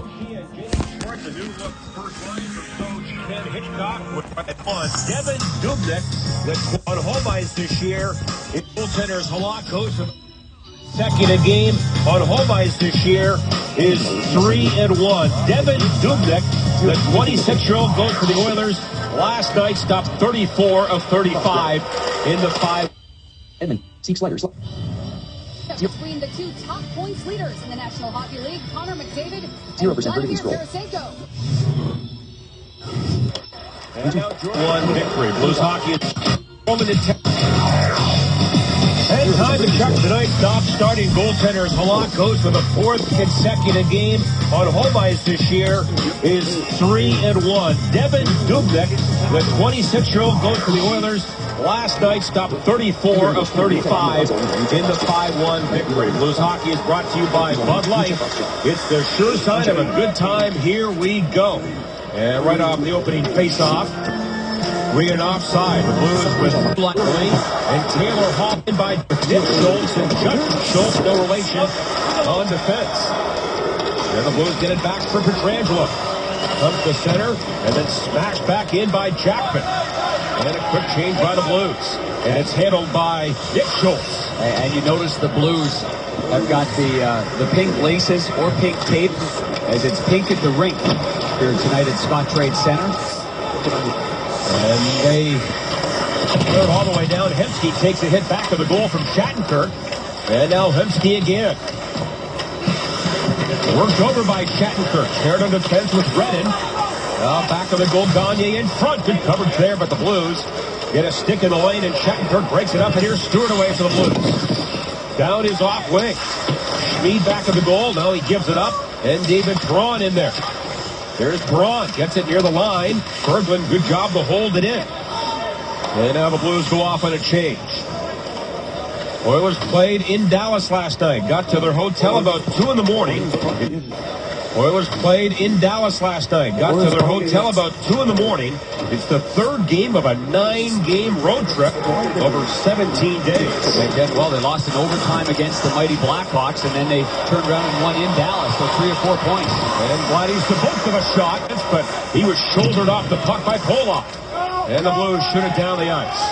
The new look first line for coach Ken Hitchcock with Devin Dubnyk with on home ice this year. Goaltenders Halak goes for the consecutive game on home ice this year is 3-1. Devin Dubnyk, the 26-year-old, goes for the Oilers. Last night stopped 34 of 35 in the 5. Edmonton seeks letters. Between the two top points leaders in the National Hockey League, Connor McDavid and 0% release roll. Tarasenko. And now one victory. Blues hockey is Roman and time to check tonight's starting goaltenders. Halak goes for the fourth consecutive game on home ice this year is 3-1. Devin Dubnyk, the 26-year-old, goes for the Oilers. Last night stopped 34 of 35 in the 5-1 victory. Blues hockey is brought to you by Bud Light. It's the sure sign of a good time. Here we go. And right off the opening face-off, we get an offside. The Blues with Blackley and Taylor Hall in by Nick Schultz and Justin Schultz, no relation, on defense. And the Blues get it back for Pietrangelo. Comes to center and then smashed back in by Jackman. And a quick change by the Blues. And it's handled by Nick Schultz. And you notice the Blues have got the pink laces or pink tape as it's pink at the rink here tonight at Scott Trade Center. And they throw it all the way down. Hemsky takes a hit back to the goal from Shattenkirk. And now Hemsky again. Worked over by Shattenkirk. Shared on defense with Redden. Back of the goal, Gagne in front. Good coverage there, but the Blues get a stick in the lane, and Shattenkirk breaks it up, and here's Stewart away for the Blues. Down his off wing. Schmid back of the goal. Now he gives it up, and David Braun in there. There's Braun. Gets it near the line. Berglund, good job to hold it in. And now the Blues go off on a change. Oilers played in Dallas last night. Got to their hotel about 2 in the morning. Oilers played in Dallas last night. Got to their hotel about 2 in the morning. It's the third game of a 9-game road trip over 17 days. They did well. They lost in overtime against the mighty Blackhawks, and then they turned around and won in Dallas. So 3 or 4 points. And Vladdy's supposed to have a shot, but he was shouldered off the puck by Polak. And the Blues shoot it down the ice.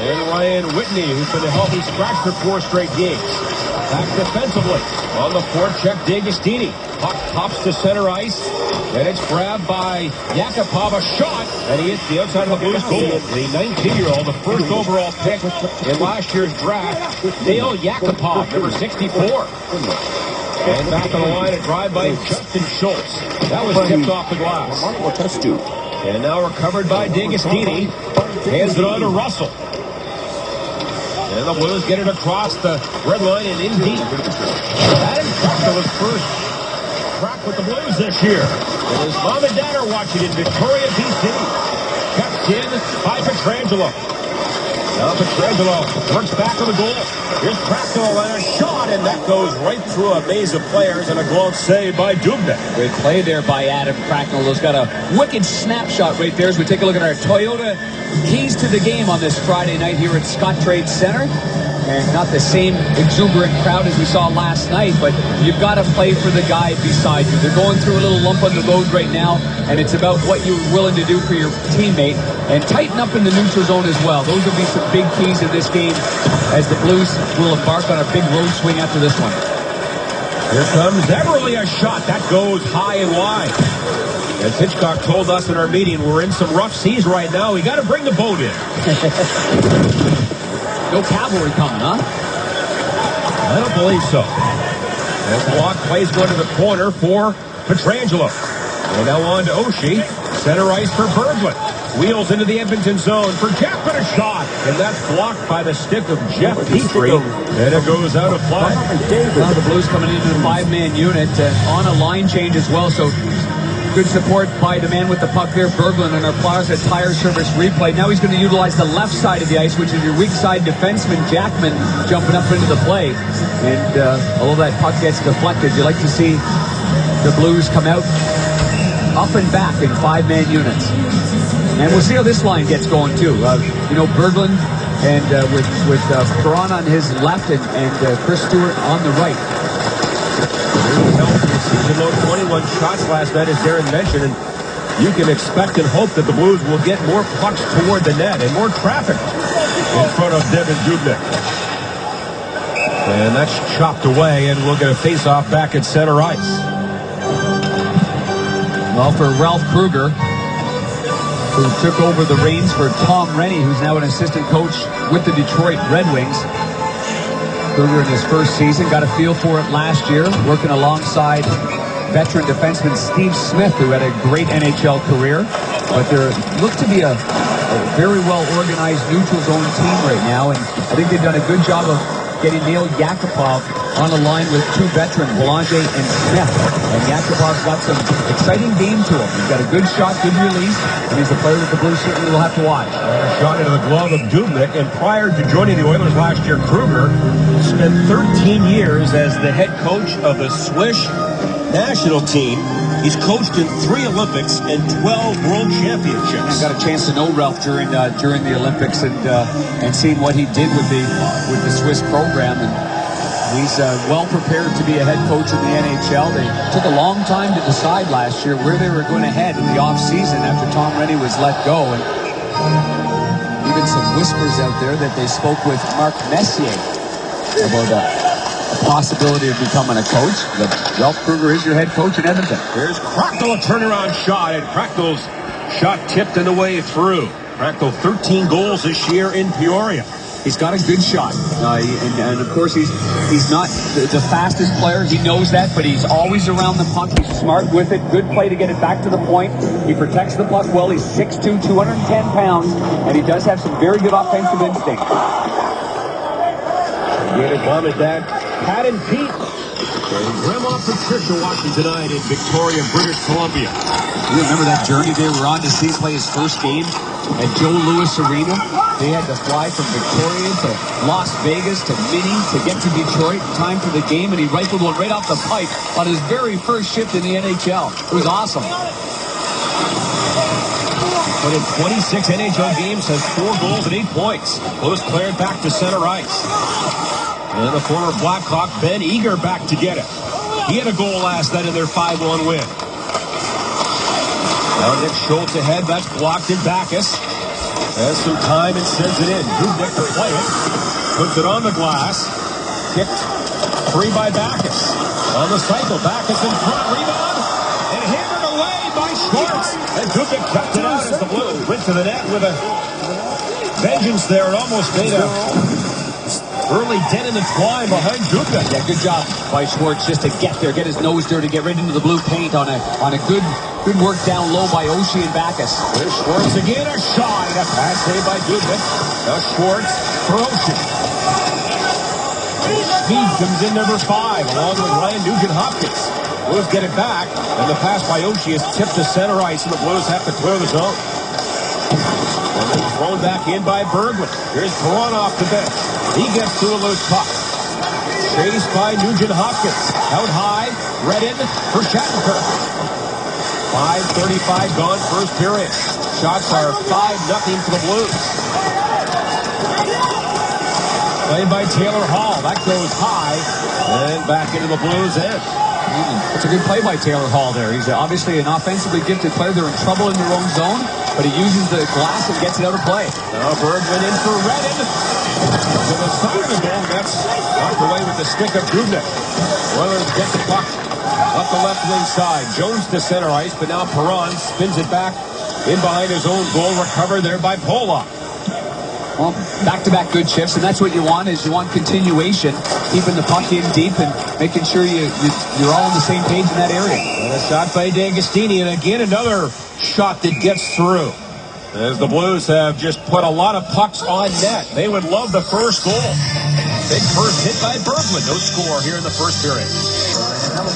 And Ryan Whitney, who's been a healthy scratch for 4 straight games. Back defensively on the forecheck, D'Agostini. Puck pops to center ice, and it's grabbed by Yakupov. A shot, and he hits the outside of the Blues goal. The 19-year-old, the first overall pick in last year's draft, Dale Yakupov, number 64. And back on the line, a drive by Justin Schultz. That was tipped off the glass. And now recovered by D'Agostini. Hands it on to Russell. And the Blues get it across the red line and in deep. Adam Tucker was first crack with the Blues this year. And his mom and dad are watching in Victoria, BC. Kept in by Pietrangelo. Now Pietrangelo works back on the goal. Here's Cracknell and a shot, and that goes right through a maze of players, and a glove save by Dubnyk. Great play there by Adam Cracknell. He's got a wicked snapshot right there as we take a look at our Toyota keys to the game on this Friday night here at Scott Trade Center. And not the same exuberant crowd as we saw last night, but you've got to play for the guy beside you. They're going through a little lump on the road right now, and it's about what you're willing to do for your teammate. And tighten up in the neutral zone as well. Those will be some big keys in this game as the Blues will embark on a big road swing after this one. Here comes Everly, a shot. That goes high and wide. As Hitchcock told us in our meeting, we're in some rough seas right now. We got to bring the boat in. No cavalry coming, huh? I don't believe so. As Block plays one to the corner for Pietrangelo. And now on to Oshie. Center ice for Berglund. Wheels into the Edmonton zone for Jackman, a shot. And that's blocked by the stick of Jeff Petrie. And it goes out of play. Now the Blues coming into the 5-man unit on a line change as well. So good support by the man with the puck there, Berglund, on our Plaza Tire Service replay. Now he's going to utilize the left side of the ice, which is your weak side defenseman, Jackman, jumping up into the play. And although that puck gets deflected, you like to see the Blues come out up and back in 5-man units. And we'll see how this line gets going, too. Berglund and with Perron on his left and Chris Stewart on the right. Season low 20 21 shots last night, as Darren mentioned, and you can expect and hope that the Blues will get more pucks toward the net and more traffic in front of Devin Dubnyk. And that's chopped away, and we'll get a face-off back at center ice. Well, for Ralph Kruger, who took over the reins for Tom Rennie, who's now an assistant coach with the Detroit Red Wings. Kruger in his first season got a feel for it last year, working alongside veteran defenseman Steve Smith, who had a great NHL career. But there looked to be a very well-organized neutral zone team right now, and I think they've done a good job of getting Neil Yakupov on a line with two veterans, Belanger and Smith. And Yakupov's got some exciting game to him. He's got a good shot, good release, and he's a player that the Blues certainly will have to watch. Shot into the glove of Dubnyk, and prior to joining the Oilers last year, Kruger spent 13 years as the head coach of the Swiss national team. He's coached in 3 Olympics and 12 World Championships. I got a chance to know Ralph during the Olympics and seeing what he did with the Swiss program, and he's well prepared to be a head coach in the NHL. They took a long time to decide last year where they were going to head in the offseason after Tom Rennie was let go, and even some whispers out there that they spoke with Mark Messier about a possibility of becoming a coach. But Ralph Kruger is your head coach in Edmonton. Here's Cracknell, a turnaround shot, and Cracknell's shot tipped in the way through. Cracknell 13 goals this year in Peoria. He's got a good shot, and of course he's not the fastest player. He knows that, but he's always around the puck. He's smart with it. Good play to get it back to the point. He protects the puck well. He's 6'2", 210 pounds, and he does have some very good offensive instinct. Good at mom and dad, Pat and Pete. And Grandma Patricia watching tonight in Victoria, British Columbia. You remember that journey they were on to see him play his first game at Joe Louis Arena? They had to fly from Victoria to Las Vegas to Minnie to get to Detroit in time for the game, and he rifled one right off the pipe on his very first shift in the NHL. It was awesome. But in 26 NHL games, has 4 goals and 8 points. Blues cleared back to center ice. And the former Blackhawk, Ben Eager, back to get it. He had a goal last night in their 5-1 win. Now Nick Schultz ahead. That's blocked in Backus. Has some time and sends it in. Dubnyk to play it. Puts it on the glass. Kicked free by Backus. On the cycle, Backus in front. Rebound. And hammered away by Schwartz. And Dubnyk kept it out as the Blues went to the net with a vengeance there. It almost made a early dent in the twine behind Dubnyk. Yeah, good job by Schwartz just to get there, get his nose dirty, get right into the blue paint on a good work down low by Oshie and Backus. There's Schwartz again, a shot, and a pass saved by Dubnyk. Now Schwartz for Oshie. Speed comes in number 5, along with Ryan Nugent-Hopkins. Blues get it back, and the pass by Oshie is tipped to center ice, and the Blues have to clear the zone. And then thrown back in by Berglund. Here's Perron off the bench. He gets to a loose puck. Chased by Nugent-Hopkins. Out high, Redden for Shattenkirk. 5:35 gone first period. Shots are 5-0 for the Blues. Played by Taylor Hall. That goes high. And back into the Blues end. It's a good play by Taylor Hall there. He's obviously an offensively gifted player. They're in trouble in their own zone, but he uses the glass and gets it out of play. Now Bergman in for Redden. To the side of the goal. That's knocked away with the stick of Dubnyk. Oilers get the puck up the left wing side. Jones to center ice, but now Perron spins it back in behind his own goal. Recovered there by Polak. Well, back-to-back good shifts, and that's what you want, is you want continuation, keeping the puck in deep and making sure you're all on the same page in that area. And a shot by D'Agostini, and again another shot that gets through. As the Blues have just put a lot of pucks on net. They would love the first goal. Big first hit by Berglund. No score here in the first period.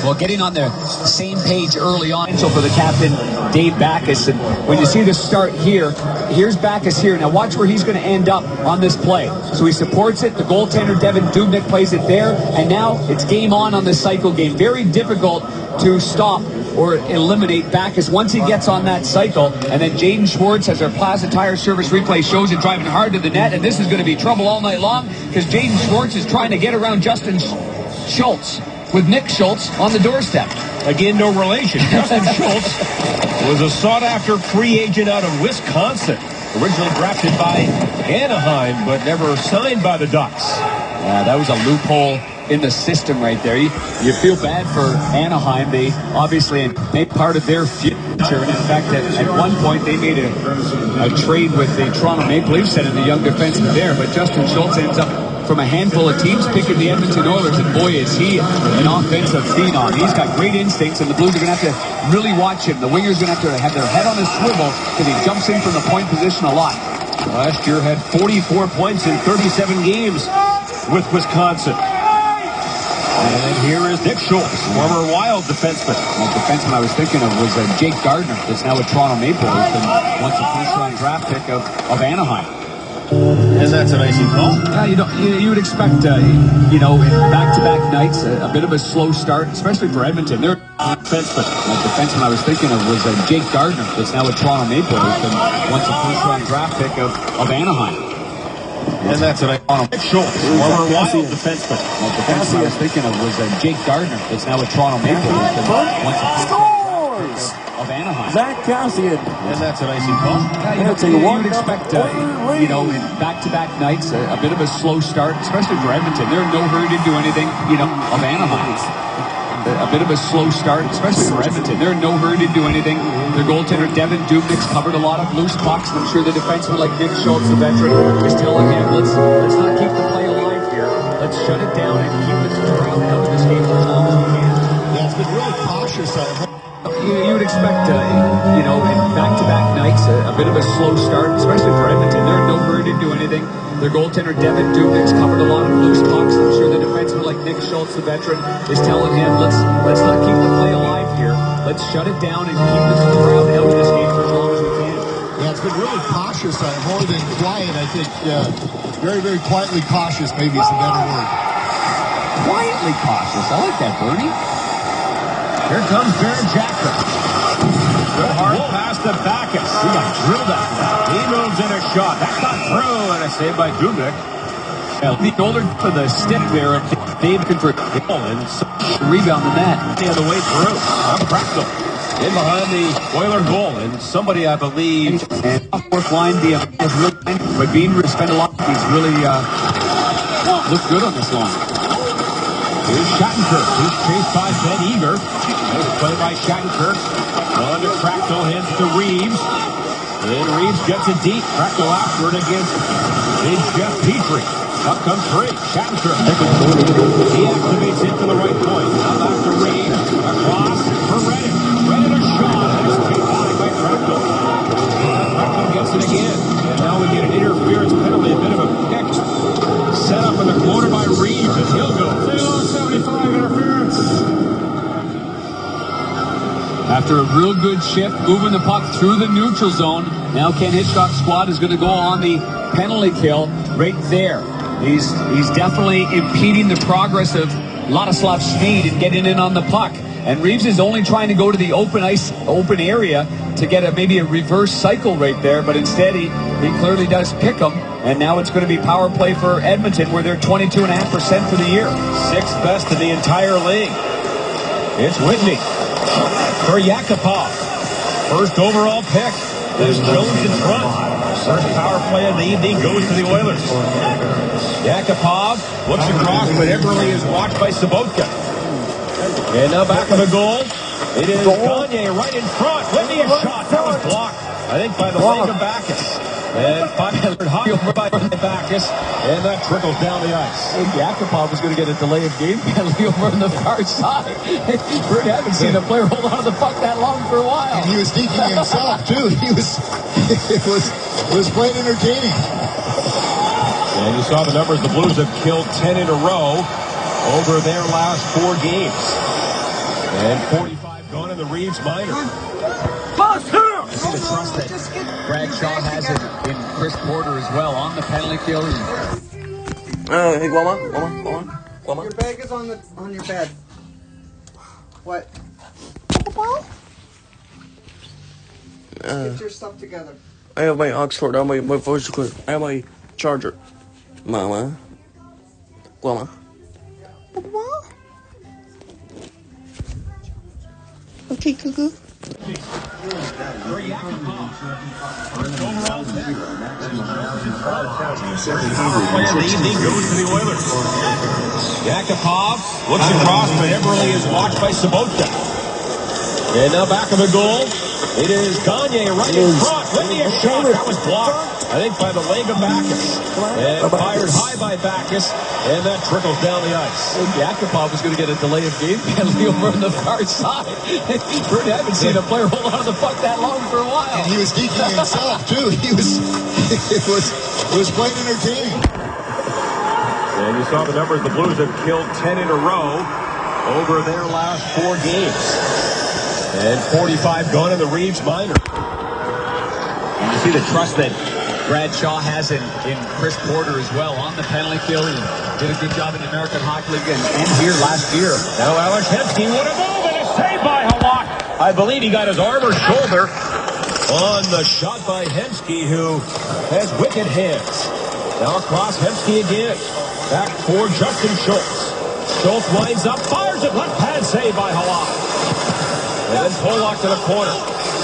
Well, getting on the same page early on. So for the captain, Dave Backus. And when you see the start here, here's Backus here. Now watch where he's going to end up on this play. So he supports it. The goaltender, Devin Dubnyk, plays it there. And now it's game on the cycle game. Very difficult to stop or eliminate Backus once he gets on that cycle. And then Jaden Schwartz, as our Plaza Tire Service replay shows it, driving hard to the net. And this is going to be trouble all night long because Jaden Schwartz is trying to get around Justin Schultz. with Nick Schultz on the doorstep. Again, no relation. Justin Schultz was a sought-after free agent out of Wisconsin. Originally drafted by Anaheim, but never signed by the Ducks. That was a loophole in the system right there. You feel bad for Anaheim. They obviously made part of their future. And in fact, at one point, they made a trade with the Toronto Maple Leafs and the young defenseman there. But Justin Schultz ends up from a handful of teams picking the Edmonton Oilers. And boy, is he an offensive phenom. He's got great instincts, and the Blues are going to have to really watch him. The wingers are going to have their head on his swivel because he jumps in from the point position a lot. Last year had 44 points in 37 games with Wisconsin. And here is Nick Schultz, former Wild defenseman. The defenseman I was thinking of was Jake Gardner, that's now a Toronto Maple Leaf and once a first-round draft pick of Anaheim. And that's an icy call. Yeah, you would expect, in back-to-back nights, a bit of a slow start, especially for Edmonton. They're defenseman. The defenseman I was thinking of was Jake Gardner, that's now a Toronto Maple Leaf and once a first-round draft pick of Anaheim. And that's an Nick Schultz, former Wild defenseman. The defenseman I was thinking of was Jake Gardner, that's now a Toronto Maple Leaf and once a first-round draft pick of Anaheim. Zach Cassian. And that's an icy call. Yeah, you would expect, in back-to-back nights, a bit of a slow start, especially for Edmonton. They're in no hurry to do anything, of Anaheim. A bit of a slow start, especially for Edmonton. They're in no hurry to do anything. Their goaltender, Devin Dubnik's covered a lot of loose pucks. I'm sure the defenseman like Nick Schultz, the veteran, is telling him, let's not keep the play alive here. Let's shut it down and keep this crowd out of this game for as long as we can. Yeah, it's been really cautious. You would expect, in back-to-back nights, a bit of a slow start, especially for Edmonton. They're in no hurry to do anything. Their goaltender, Devin Dubnik's covered a lot of loose pucks. I'm sure the defenseman, like Nick Schultz, the veteran, is telling him, let's not keep the play alive here. Let's shut it down and keep this crowd out of this game for as long as we can. Yeah, it's been really cautious, more than quiet. I think very, very quietly cautious maybe is the better word. Quietly cautious. I like that, Bernie. Here comes Baron Jackson. Good hard pass to Backus. He got drilled after that. He moves in a shot. That's not through, and a save by Dubnik. The shoulder to the stick there of Dave for And rebound on that. on the way through. Fractal in behind the Oiler goal, and somebody, I believe, And fourth line, but Bean spent a lot. He's really looked good on this line. here's Shattenkirk. He's chased by Ben Eager. Nice play by Shattenkirk. On to Fractal, hands to Reeves. And Reeves gets it deep. Fractal afterward against Jeff Petrie. Up comes Reeves. Shattenkirk. He activates it to the right point. Now back to Reeves. Across for Reddick. Reddick a shot. Nice take by Fractal. Fractal gets it again. And now we get an interference penalty. A bit of a pick. Set up in the corner by Reeves. And he'll go. 75 interference. After a real good shift, moving the puck through the neutral zone, now Ken Hitchcock's squad is going to go on the penalty kill right there. He's definitely impeding the progress of Ladislav Sneed and getting in on the puck. And Reeves is only trying to go to the open area to get maybe a reverse cycle right there, but instead he clearly does pick him. And now it's going to be power play for Edmonton, where they're 22.5% for the year. Sixth best in the entire league. It's Whitney for Yakupov. First overall pick. There's Jones in front. First power play of the evening goes to the Oilers. Yakupov looks across, but Eberle is watched by Sobotka. And now back of the goal. It is Gagne right in front. Whitney a shot. That was blocked, I think, by the leg of Backus. And 500 high over by Backus. And that trickles down the ice. Yakupov was going to get a delay of game penalty over on the far side. We haven't seen a player hold on to the puck that long for a while. And he was thinking himself, too. It was quite entertaining. And you saw the numbers. The Blues have killed 10 in a row over their last 4 games. And 45 gone in the Reeves minor. The trust that Bradshaw has in Chris Porter as well on the penalty kill. Hey, Guama. Your bag is on your bed. What? Get your stuff together. I have my Oxford. I have my voice recorder. I have my charger. Mama. Guama. Okay, cuckoo. The evening goes to the Oilers. Yakupov looks across, but Eberle is watched by Sabotka. And now back of the goal. It is Gagne right in front. Whitney a shot. That was blocked, I think, by the leg of Backus. And fired high by Backus. And that trickles down the ice. Yakupov was going to get a delay of game penalty over on the far side. Bert, I haven't seen a player hold on to the puck that long for a while. And he was geeking himself, too. It was quite entertaining. And you saw the numbers. The Blues have killed 10 in a row over their last 4 games. And 45 gone in the Reeves minor. You see the trust that Brad Shaw has in Chris Porter as well on the penalty kill. He did a good job in the American Hockey League and here last year. Now Alex Hemsky would have moved, and a save by Halak. I believe he got his arm or shoulder on the shot by Hemsky, who has wicked hands. Now across Hemsky again. Back for Justin Schultz. Schultz winds up, fires it, left pad save by Halak. And then Pollock to the corner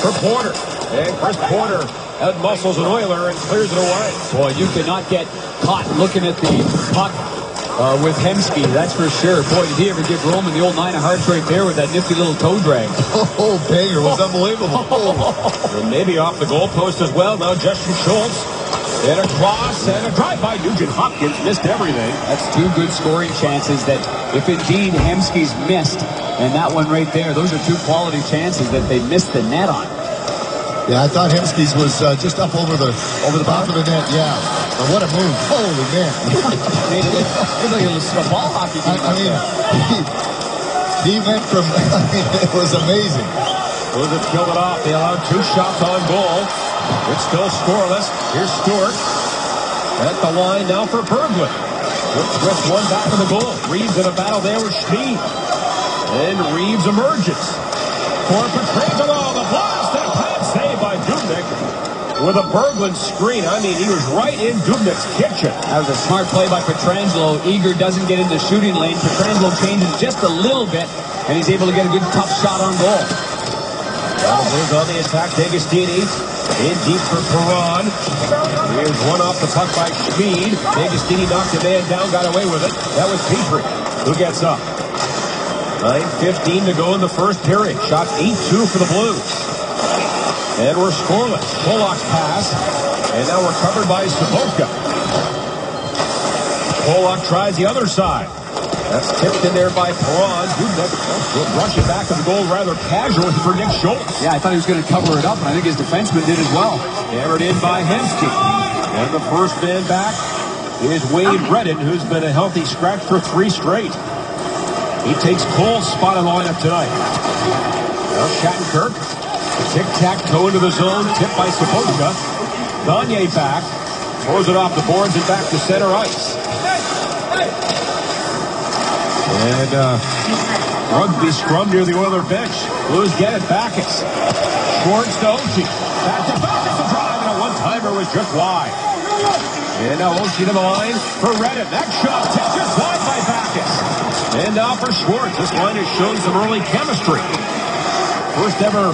for Porter. And Chris Porter out-muscles an Oiler and clears it away. Boy, you cannot get caught looking at the puck with Hemsky, that's for sure. Boy, did he ever give Roman the old 9 of hearts right there with that nifty little toe drag. Oh, banger was unbelievable. And maybe off the goalpost as well. Now Justin Schultz. And a cross and a drive by Nugent Hopkins. Missed everything. That's 2 good scoring chances that if indeed Hemsky's missed, and that one right there, those are 2 quality chances that they missed the net on. Yeah, I thought Hemsky's was just up over the top of the net. Yeah, but what a move! Holy man! Made it look like a ball hockey game. I mean, he went from. I mean, it was amazing. Blues have killed it off. They allowed 2 shots on goal. It's still scoreless. Here's Stewart at the line now for Berglund. Good twist, one back of the goal. Reeves in a battle there with Schmid. And Reeves emerges for Pietrangelo. The blast and a pad save by Dubnyk with a Berglund screen. I mean, he was right in Dubnyk's kitchen. That was a smart play by Pietrangelo. Eager doesn't get in the shooting lane. Pietrangelo changes just a little bit, and he's able to get a good tough shot on goal. Now the Blues on the attack. D'Agostini in deep for Perron. Here's one off the puck by Schmid. D'Agostini knocked a man down, got away with it. That was Petrie who gets up. 9:15 to go in the first period. Shots 8-2 for the Blues. And we're scoreless. Pollock's pass. And now recovered by Sabotka. Pollock tries the other side. That's tipped in there by Perron. Dubnyk will brush it back to the goal rather casually for Nick Schultz. Yeah, I thought he was going to cover it up, and I think his defenseman did as well. Hammered in by Hemsky. And the first man back is Wade Redden, who's been a healthy scratch for 3 straight. He takes Cole's spot in the lineup tonight. Now Shattenkirk. Tic-tac-toe into the zone. Tipped by Sabotka. Gagne back. Throws it off the boards and back to center ice. And rugby scrum near the Oiler bench. Blues get it. Backus. Schwartz to Oshie. Back to Backus. The drive, and a one-timer was just wide. And now Oshie to the line for Redden. That shot tipped just wide by Backus. And now for Schwartz. This line has shown some early chemistry. First ever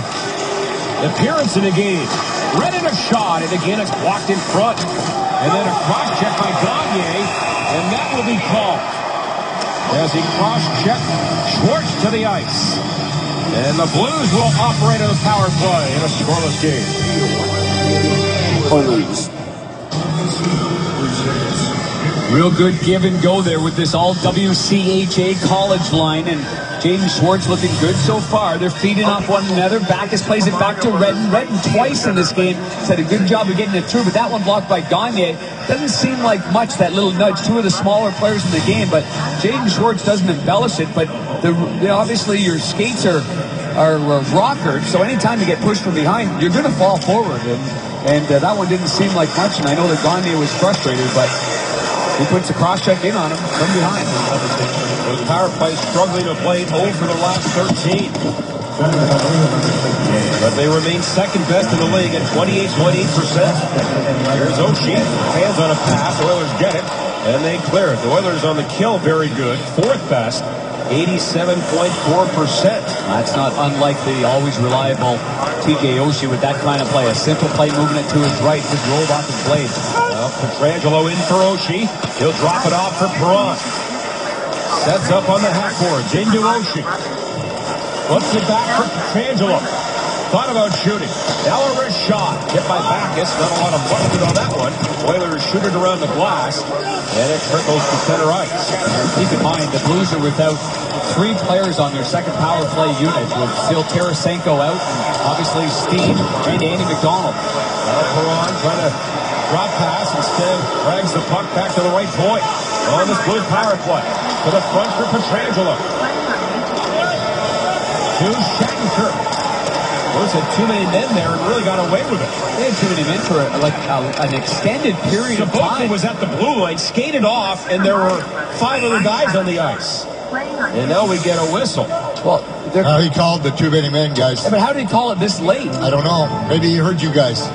appearance in the game. Redden a shot, and again it's blocked in front. And then a cross-check by Gagne, and that will be called. As he cross-checked Schwartz to the ice. And the Blues will operate on a power play in a scoreless game. Real good give and go there with this all WCHA college line, and Jaden Schwartz looking good so far. They're feeding off one another. Backus plays it back to Redden. Redden twice in this game has had a good job of getting it through, but that one blocked by Gagne. Doesn't seem like much, that little nudge. 2 of the smaller players in the game, but Jaden Schwartz doesn't embellish it. But obviously your skates are rockers, so anytime you get pushed from behind, you're going to fall forward. And that one didn't seem like much, and I know that Gagne was frustrated, but he puts a cross-check in on him from behind. The power play struggling to play 0 for the last 13. But they remain second best in the league at 28.8%. Here's Oshie. Hands on a pass. Oilers get it. And they clear it. The Oilers on the kill very good. 4th best. 87.4%. That's not unlike the always reliable TJ Oshie with that kind of play. A simple play moving it to his right, just rolled off his blade. Well, Pietrangelo in for Oshie. He'll drop it off for Perron. Sets up on the half boards. Into Oshie. Flips it back for Pietrangelo. Thought about shooting. Now a wrist shot. Hit by Backus. Not a lot of busted on that one. Oilers shoot it around the glass. And it trickles to center ice. And keep in mind, the Blues are without 3 players on their second power play unit, with still Tarasenko out, and obviously Steen and Andy McDonald. Now Perron trying to drop pass. Instead, drags the puck back to the right point. On this Blues power play. To the front for Pietrangelo. To Shattenkirk. Blues had too many men there and really got away with it. They had too many men for an extended period of time. Was at the blue line, skated off, and there were 5 other guys on the ice. And now we get a whistle. Well, he called the too many men, guys. Yeah, but how did he call it this late? I don't know. Maybe he heard you guys.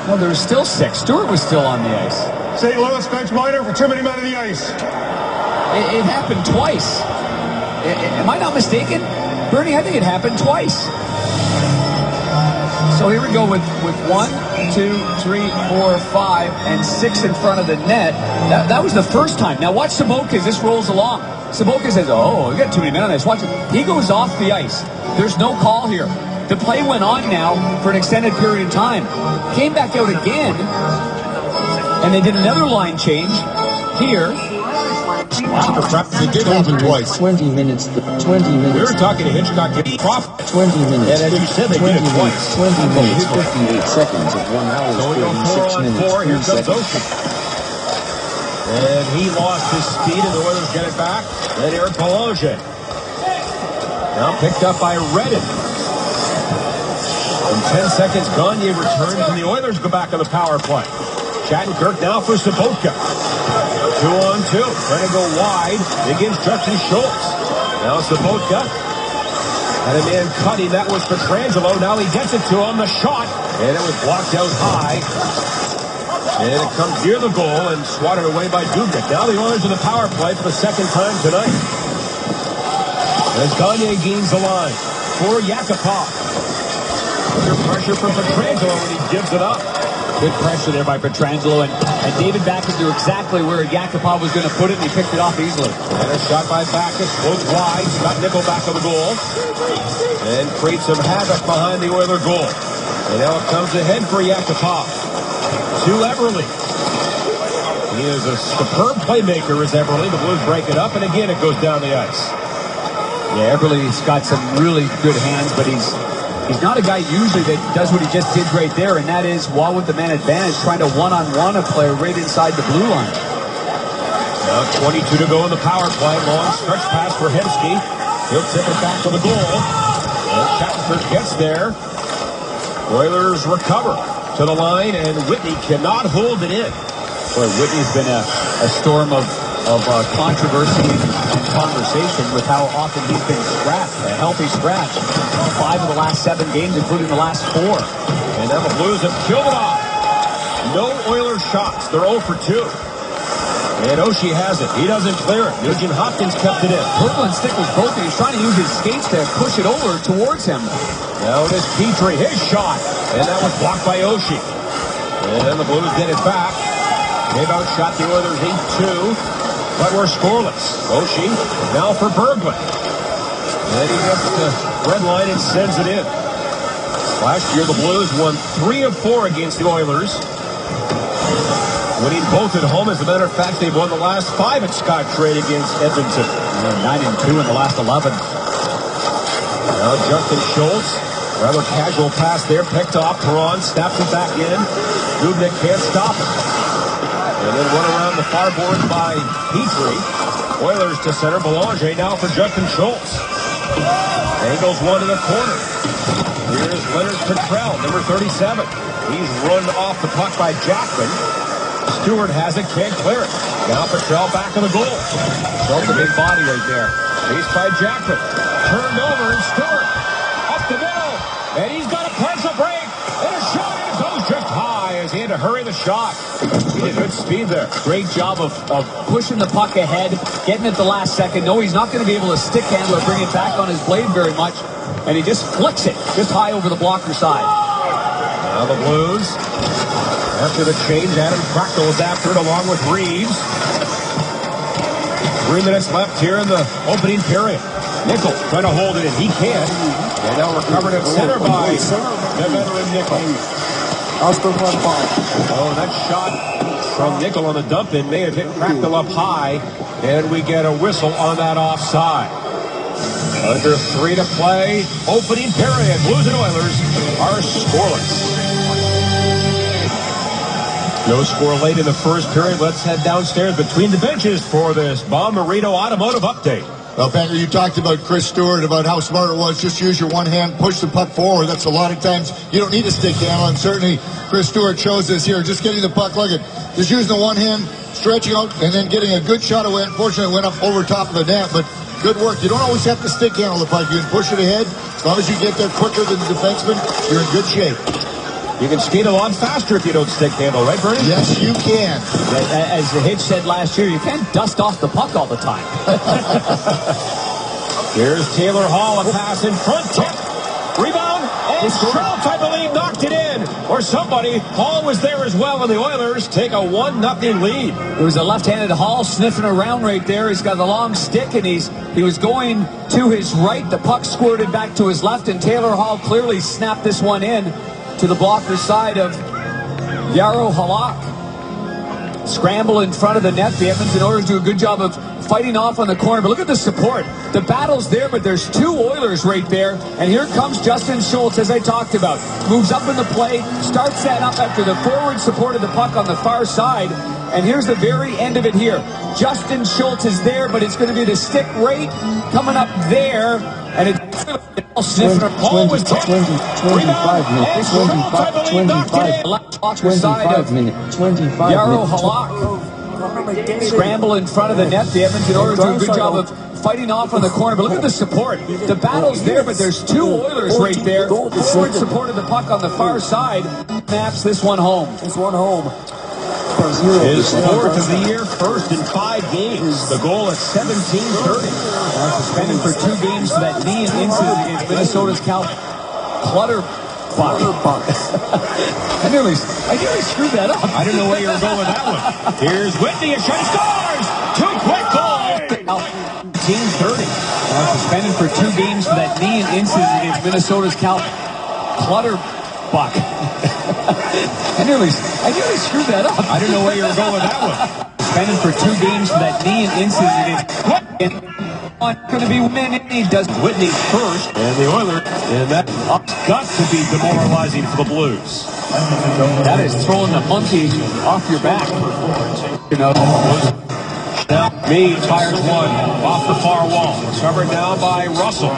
No, there was still 6. Stewart was still on the ice. St. Louis bench minor for too many men on the ice. It happened twice. Am I not mistaken? Bernie, I think it happened twice. So here we go with 1, 2, 3, 4, 5, and 6 in front of the net. That was the first time. Now watch Saboka as this rolls along. Saboka says, oh, we got too many men on this. Watch it. He goes off the ice. There's no call here. The play went on now for an extended period of time. Came back out again, and they did another line change here. It did happen twice. 20 minutes. 20 minutes. We were talking to Hitchcock. 20 minutes. And as you said, they did it twice. 20 minutes, 58 seconds of 1 hour, So we go 36 minutes, 4 on 4. Here 3 comes seconds. Oshie. And he lost his speed, and the Oilers get it back. Then Eric Belanger. Now picked up by Redden. In 10 seconds, Gagne returns, and the Oilers go back on the power play. Shattenkirk now for Saboka. 2 on 2. Trying to go wide against Justin Schultz. Now Saboka had a man cutting. That was Pietrangelo. Now he gets it to him. The shot. And it was blocked out high. And it comes near the goal and swatted away by Dubnik. Now the Oilers in the power play for the second time tonight. As Gagne gains the line for Yakupov. Under pressure from Pietrangelo when he gives it up. Good pressure there by Pietrangelo, and David Backus knew exactly where Yakupov was going to put it, and he picked it off easily. And a shot by Backus, goes wide, got Nickel back on the goal, and creates some havoc behind the Oiler goal. And now it comes ahead for Yakupov. To Everly. He is a superb playmaker, is Everly. The Blues break it up, and again it goes down the ice. Yeah, Everly's got some really good hands, but he's not a guy usually that does what he just did right there, and that is, while with the man advantage, trying to one-on-one a player right inside the blue line. Now 22 to go in the power play. Long stretch pass for Hemsky. He'll tip it back to the goal. And Shattenkirk gets there. Oilers recover to the line, and Whitney cannot hold it in. Boy, Whitney's been a storm of controversy and conversation with how often he's been scratched, a healthy scratch. 5 of the last 7 games, including the last 4. And now the Blues have killed it off. No Oilers shots. They're 0 for 2. And Oshie has it. He doesn't clear it. Nugent Hopkins kept it in. Berglund's stick was broken. He's trying to use his skates to push it over towards him. Now it is Petrie. His shot. And that was blocked by Oshie. And the Blues get it back. They've outshot the Oilers 8-2. But we're scoreless. Oshie now for Berglund. And he gets the red line and sends it in. Last year, the Blues won 3 of 4 against the Oilers. Winning both at home. As a matter of fact, they've won the last 5 at Scott Trade against Edmonton. 9-2 in the last 11. Now Justin Schultz. Rather casual pass there. Picked off. Perron snaps it back in. Dubnik can't stop it. And then run around the far board by Petrie. Oilers to center. Belanger now for Justin Schultz. Angles one in the corner. Here's Leonard Petrell, number 37. He's run off the puck by Jackman. Stewart has it, can't clear it. Now Petrell back on the goal. Shows a big body right there. Chased by Jackman. Turned over, and Stewart up the middle. And he's got a partial break. And a shot, and it goes just high as he had to to hurry the shot. He did good speed there. Great job of pushing the puck ahead, getting it the last second. No, he's not going to be able to stick handle or bring it back on his blade very much. And he just flicks it just high over the blocker side. Now the Blues, after the change, Adam Crackle is after it along with Reeves. 3 minutes left here in the opening period. Nickel trying to hold it in. He can't. And now recovered at center by the veteran Nickel. Oh, that shot from Nickel on the dump-in may have hit Crackle up high. And we get a whistle on that offside. Under 3 to play. Opening period. Blues and Oilers are scoreless. No score late in the first period. Let's head downstairs between the benches for this Bommarito Automotive Update. Well, Packer, you talked about Chris Stewart, about how smart it was. Just use your one hand, push the puck forward. That's a lot of times you don't need a stick handle, and certainly Chris Stewart shows this here. Just getting the puck, look at, just using the one hand, stretching out, and then getting a good shot away. Unfortunately, it went up over top of the net, but good work. You don't always have to stick handle the puck. You can push it ahead. As long as you get there quicker than the defenseman, you're in good shape. You can skate a lot faster if you don't stick handle, right, Bernie? Yes, you can. As the Hitch said last year, you can't dust off the puck all the time. Here's Taylor Hall, a pass in front, tip, rebound, and Schultz, I believe, knocked it in. Or somebody. Hall was there as well, and the Oilers take a 1-0 lead. There was a left-handed Hall sniffing around right there. He's got a long stick, and he was going to his right. The puck squirted back to his left, and Taylor Hall clearly snapped this one in to the blocker side of Jaro Halak. Scramble in front of the net. The Edmonton Oilers do a good job of fighting off on the corner. But look at the support. The battle's there, but there's 2 Oilers right there. And here comes Justin Schultz, as I talked about. Moves up in the play, starts that up after the forward support of the puck on the far side. And here's the very end of it here. Justin Schultz is there, but it's going to be the stick right coming up there. And it's sniffing. Ball was 25 minutes. 25 minutes. 25 Jaro Halak. Scramble in front of the net. The Edmonton Oilers do a good job of fighting off on the corner. But look at the support. The battle's there, but there's 2 Oilers right there. Forward support of the puck on the far side. Maps this one home. His 4th of the year, first in 5 games. The goal at 17:30. Suspended for 2 games for that knee incident against Minnesota's Cal Clutterbuck. I nearly screwed that up. I don't know where you were going with that one. Here's Whitney, a shot, scores! 2 quick goals! 17:30. Suspended for 2 games for that knee incident against Minnesota's Cal Clutterbuck. I nearly screwed that up. I don't know where you were going with that one. Suspended for 2 games for that knee incident against going to be winning. He does Whitney first, and the Oilers, and that got to be demoralizing for the Blues. That is throwing the monkey off your back. You know. Now, Meade fires one off the far wall. Covered down by Russell.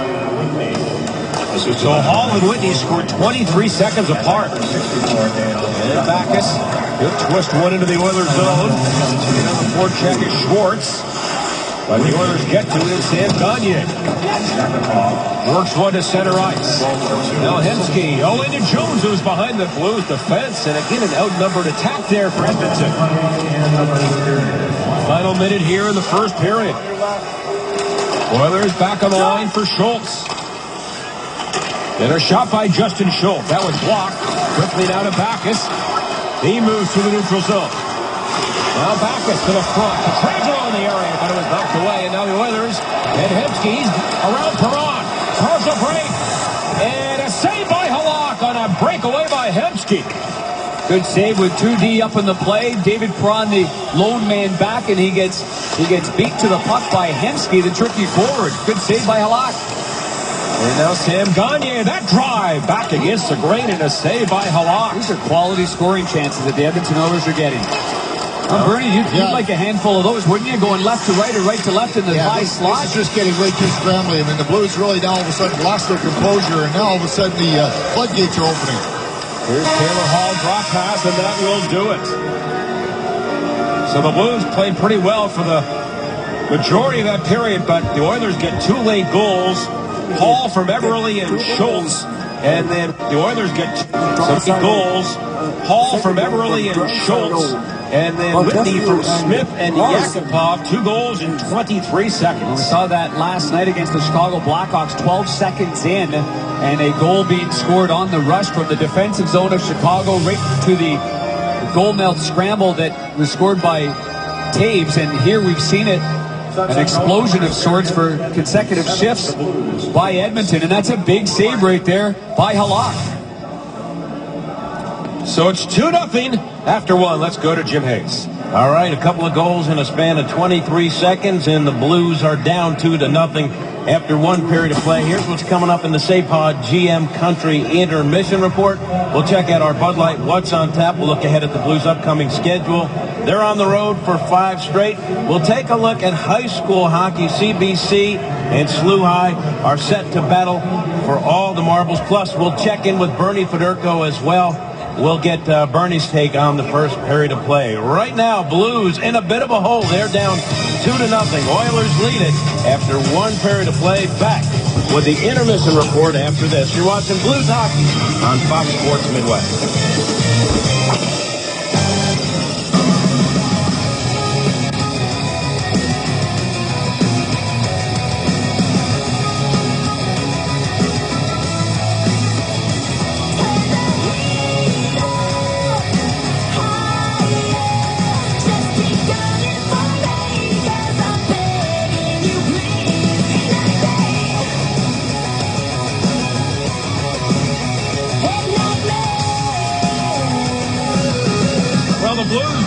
So Hall and Whitney scored 23 seconds apart. And Backus, he'll twist one into the Oilers zone. And on the forecheck is Schwartz. But the Oilers get to it, Sam Gagne. Works one to center ice. Now Hemsky, into Jones, who's behind the Blues defense. And again, an outnumbered attack there for Edmonton. Final minute here in the first period. Oilers back on the line for Schultz. And a shot by Justin Schultz. That was blocked. Quickly now to Backus. He moves to the neutral zone. Now Backus to the front. Pietrangelo in the area, but it was knocked away. And now the Oilers and Hemsky's around Perron. Partial break. And a save by Halak on a breakaway by Hemsky. Good save with 2D up in the play. David Perron, the lone man back, and he gets beat to the puck by Hemsky, the tricky forward. Good save by Halak. And now Sam Gagne, that drive back against the grain and a save by Halak. These are quality scoring chances that the Edmonton Oilers are getting. Bernie, you'd like a handful of those, wouldn't you? Going left to right or right to left in the high slot. This is just getting way too scrambly. I mean, the Blues really now all of a sudden lost their composure, and now all of a sudden the floodgates are opening. Here's Taylor Hall, drop pass, and that will do it. So the Blues played pretty well for the majority of that period, but the Oilers get 2 late goals. Hall from Everly and Schultz. And then the Oilers get some goals. Hall from Everly and Schultz. And then Whitney from Smith and Yakupov. 2 goals in 23 seconds. We saw that last night against the Chicago Blackhawks, 12 seconds in, and a goal being scored on the rush from the defensive zone of Chicago right to the goal mouth scramble that was scored by Taves. And here we've seen it, an explosion of sorts for consecutive shifts by Edmonton. And that's a big save right there by Halak. So it's 2-0 after 1. Let's go to Jim Hayes. All right, a couple of goals in a span of 23 seconds, and the Blues are down 2-0 after 1 period of play. Here's what's coming up in the SAPOD GM Country Intermission Report. We'll check out our Bud Light What's on Tap. We'll look ahead at the Blues' upcoming schedule. They're on the road for 5 straight. We'll take a look at high school hockey. CBC and SLU High are set to battle for all the marbles. Plus, we'll check in with Bernie Federko as well. We'll get Bernie's take on the first period of play. Right now, Blues in a bit of a hole. They're down 2-0. Oilers lead it after 1 period of play. Back with the intermission report after this. You're watching Blues Hockey on Fox Sports Midwest.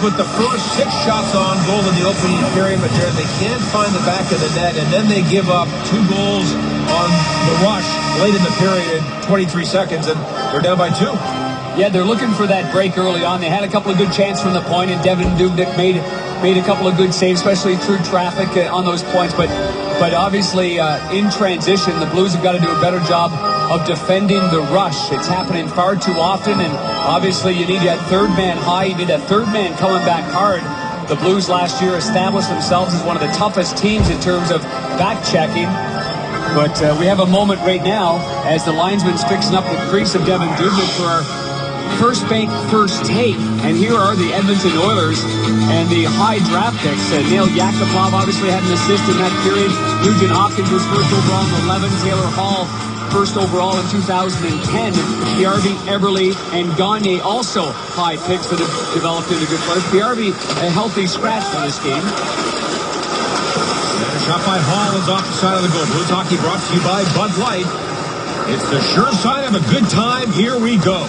With the first 6 shots on goal in the opening period, but they can't find the back of the net, and then they give up 2 goals on the rush late in the period, 23 seconds, and they're down by 2. Yeah, they're looking for that break early on. They had a couple of good chances from the point, and Devin Dubnyk made a couple of good saves, especially through traffic on those points. But obviously, in transition, the Blues have got to do a better job of defending the rush. It's happening far too often, and obviously you need that third man high. You need that third man coming back hard. The Blues last year established themselves as one of the toughest teams in terms of back checking. But we have a moment right now as the linesman's fixing up the crease of Devin Dubnyk for our first bank first take. And here are the Edmonton Oilers and the high draft picks. Neil Yakupov obviously had an assist in that period. Nugent Hopkins was first overall in 11. Taylor Hall first overall in 2010. PRV, Everly, and Gagne also high picks that have developed into good players. PRV, a healthy scratch for this game. And a shot by Hall is off the side of the goal. Blues Hockey brought to you by Bud Light. It's the sure sign of a good time. Here we go.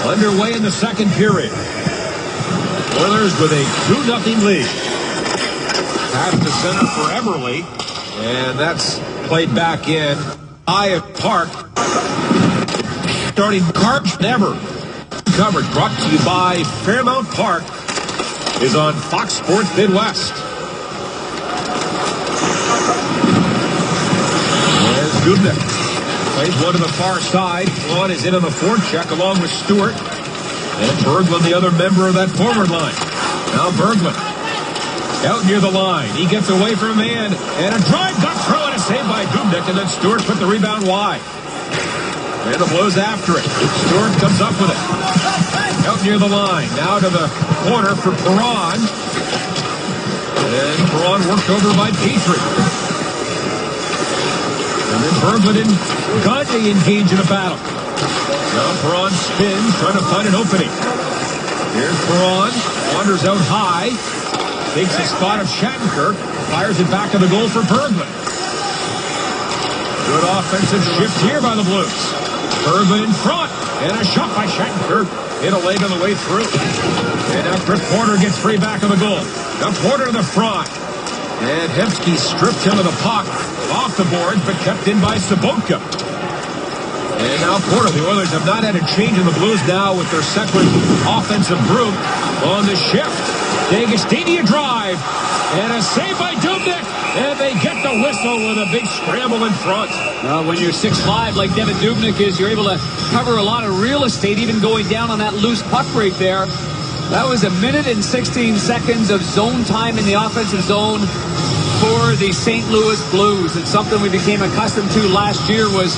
Underway in the second period. Oilers with a 2-0 lead. Pass to center for Everly. And that's played back in. Hyatt Park. Starting Carp Never. Coverage brought to you by Fairmount Park is on Fox Sports Midwest. There's Dubnyk. Plays one to the far side. One is in on the forecheck along with Stewart. And Berglund, the other member of that forward line. Now Berglund. Out near the line. He gets away from a man. And a drive got through and a save by Dubnyk. And then Stewart put the rebound wide. And the Blues after it. Stewart comes up with it. Out near the line. Now to the corner for Perron. And Perron worked over by Petrie. And then Berglund and Gagne engage in a battle. Now Perron spins, trying to find an opening. Here's Perron. Wanders out high. Takes the spot of Shattenkirk. Fires it back to the goal for Berglund. Good offensive shift here by the Blues. Berglund in front. And a shot by Shattenkirk. Hit a leg on the way through. And now Chris Porter gets free back of the goal. Now Porter to the front. And Hemsky stripped him of the puck. Off the boards, but kept in by Sabotka. And now Porter. The Oilers have not had a change in the Blues now with their second offensive group on the shift. D'Agostini drive. And a save by Dubnyk. And they get the whistle with a big scramble in front. Well, when you're 6'5", like Devin Dubnyk is, you're able to cover a lot of real estate, even going down on that loose puck right there. That was 1 minute and 16 seconds of zone time in the offensive zone. for the St. Louis Blues. It's something we became accustomed to last year, was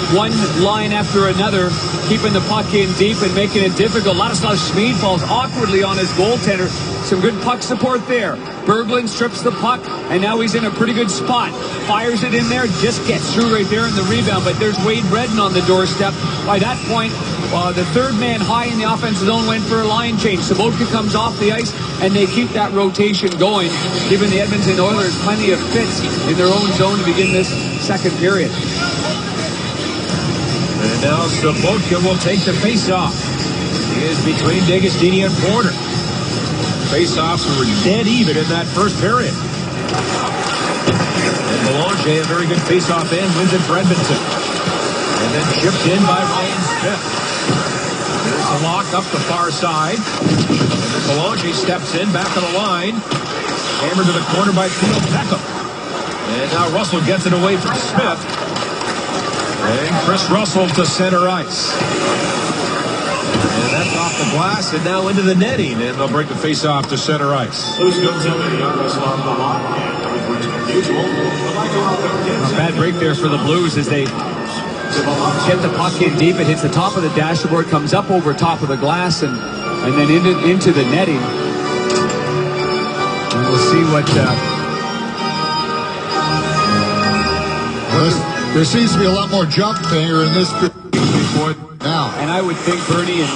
one line after another, keeping the puck in deep and making it difficult. Ladislav Schmid falls awkwardly on his goaltender. Some good puck support there. Berglund strips the puck, and now he's in a pretty good spot. Fires it in there, just gets through right there in the rebound, but there's Wade Redden on the doorstep. By that point, the third man high in the offensive zone went for a line change. Sabotka comes off the ice, and they keep that rotation going, giving the Edmonton Oilers plenty of fits in their own zone to begin this second period. And now Sabotka will take the face-off. He is between D'Agostini and Porter. Face-offs were dead even in that first period. And Belanger, a very good face-off end, wins it for Edmonton. And then chipped in by Ryan Smith. There's a lock up the far side. And then Belanger steps in, back on the line. Hammered to the corner by Theo Peckham. And now Russell gets it away from Smith. And Chris Russell to center ice. And that's off the glass and now into the netting. And they'll break the face-off to center ice. A bad break there for the Blues as they get the puck in deep. It hits the top of the dashboard, comes up over top of the glass, and then into the netting. And we'll see what... There seems to be a lot more jump there in this before now. And I would think, Bernie, and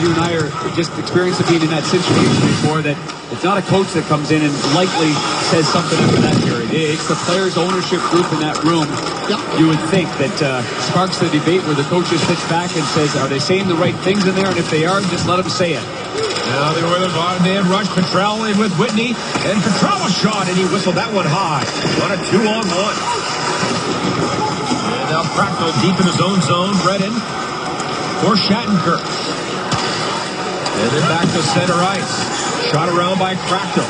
you and I are just experienced being in that situation before, that it's not a coach that comes in and likely says something after that period. It's the players' ownership group in that room. Yep. You would think that sparks the debate where the coach just sits back and says, are they saying the right things in there? And if they are, just let them say it. Now the Oilers bottom man rush. Petrell in with Whitney. And Petrell a shot, and he whistled that one high. On a 2-on-1. And now Cracknell deep in his own zone. Redden for Shattenkirk. And then back to center ice. Shot around by Cracknell.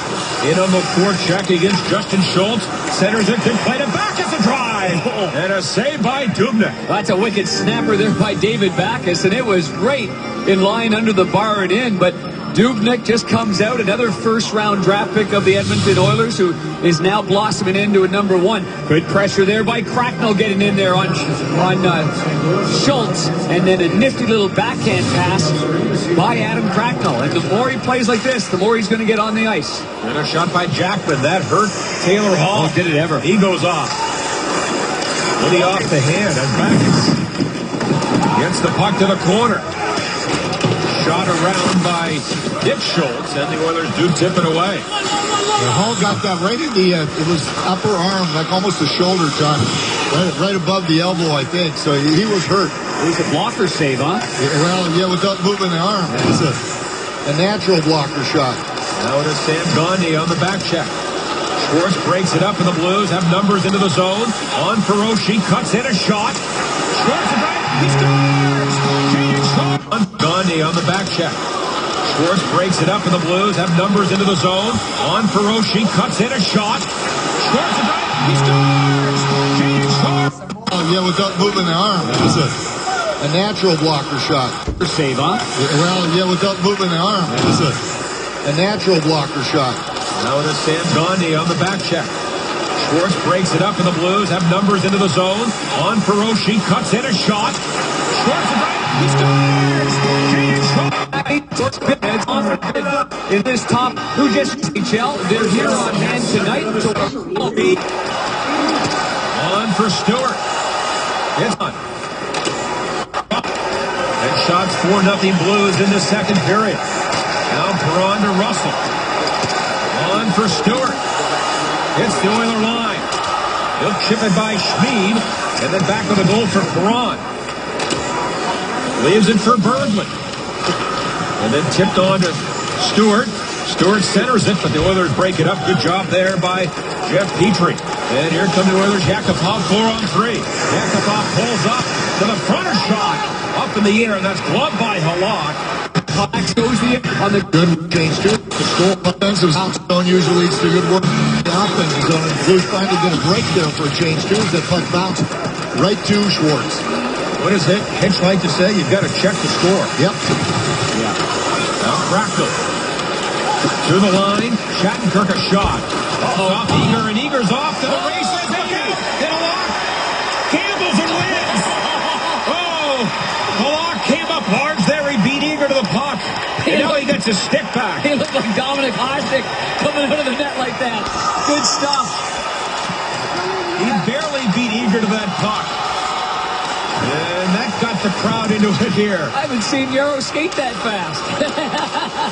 In on the forecheck against Justin Schultz. Centers it, played it back as a drive. And a save by Dubnyk. That's a wicked snapper there by David Backes, and it was right in line under the bar and in, but Dubnyk just comes out, another first-round draft pick of the Edmonton Oilers, who is now blossoming into a number one. Good pressure there by Cracknell getting in there on Schultz, and then a nifty little backhand pass by Adam Cracknell. And the more he plays like this, the more he's going to get on the ice. And a shot by Jackman. That hurt Taylor Hall. Oh, did it ever. He goes off. Woody off the hand as Backes gets the puck to the corner. Shot around by Dick Schultz, and the Oilers do tip it away. Hall got that right in the, it was upper arm, like almost a shoulder touch, right above the elbow, I think. So he was hurt. It was a blocker save, huh? Yeah, without moving the arm. It's a natural blocker shot. Now it is Sam Gandhi on the back check. Schwartz breaks it up, and the Blues have numbers into the zone. On Feroci, cuts in a shot. Schwartz is right. He scores! Gandhi on the back check. Schwartz breaks it up, and the Blues have numbers into the zone. On Feroci, cuts in a shot. Schwartz is right. He scores! Oh, yeah, without moving the arm. It's a natural blocker shot. Save, huh? Yeah, without moving the arm. It's a natural blocker shot. Now it is Sam Gandhi on the back check. Schwartz breaks it up, and the Blues have numbers into the zone. On Feroci, cuts in a shot. Schwartz is right. He scores! In this top, who just NHL, they're here on hand tonight. On for Stewart. It's on. And shots 4-0 Blues in the second period. Now Perron to Russell. On for Stewart. It's the Oiler line. He'll chip it by Schmid, and then back on the goal for Perron. Leaves it for Berglund. And then tipped on to Stewart. Stewart centers it, but the Oilers break it up. Good job there by Jeff Petrie. And here come the Oilers. Yakupov 4-on-3. Yakupov pulls up to the fronter shot. Up in the air, and that's gloved by Halak. Halak goes on the good change too. The score offensive zone usually leads to good work. The offensive zone, and Blues finally get a break there for a change too. That puck bounced right to Schwartz. What does Hitch like to say? You've got to check the score. Yep. Yeah. Now Cracknell. To the line, Shattenkirk a shot. Off Eager, and Eager's off to the races. Hit a lock. Gambles and wins. Oh, the lock came up large there. He beat Eager to the puck. And now he gets his stick back. He looked like Dominic Hasek coming out of the net like that. Good stuff. He barely beat Eager to that puck. And that got the crowd into it here. I haven't seen Yarrow skate that fast.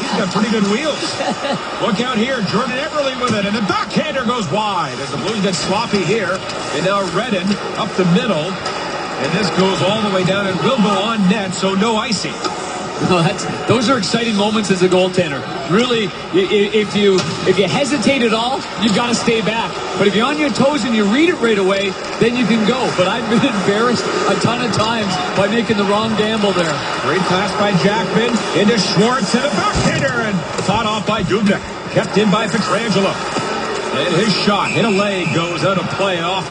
He's got pretty good wheels. Look out here. Jordan Everly with it. And the backhander goes wide as the Blues get sloppy here. And now Redden up the middle. And this goes all the way down and will go on net, so no icing. Well, those are exciting moments as a goaltender. Really, if you hesitate at all, you've got to stay back. But if you're on your toes and you read it right away, then you can go. But I've been embarrassed a ton of times by making the wrong gamble there. Great pass by Jackman into Schwartz and a backhander and fought off by Dubnyk. Kept in by Pietrangelo. And his shot hit a leg, goes out of play off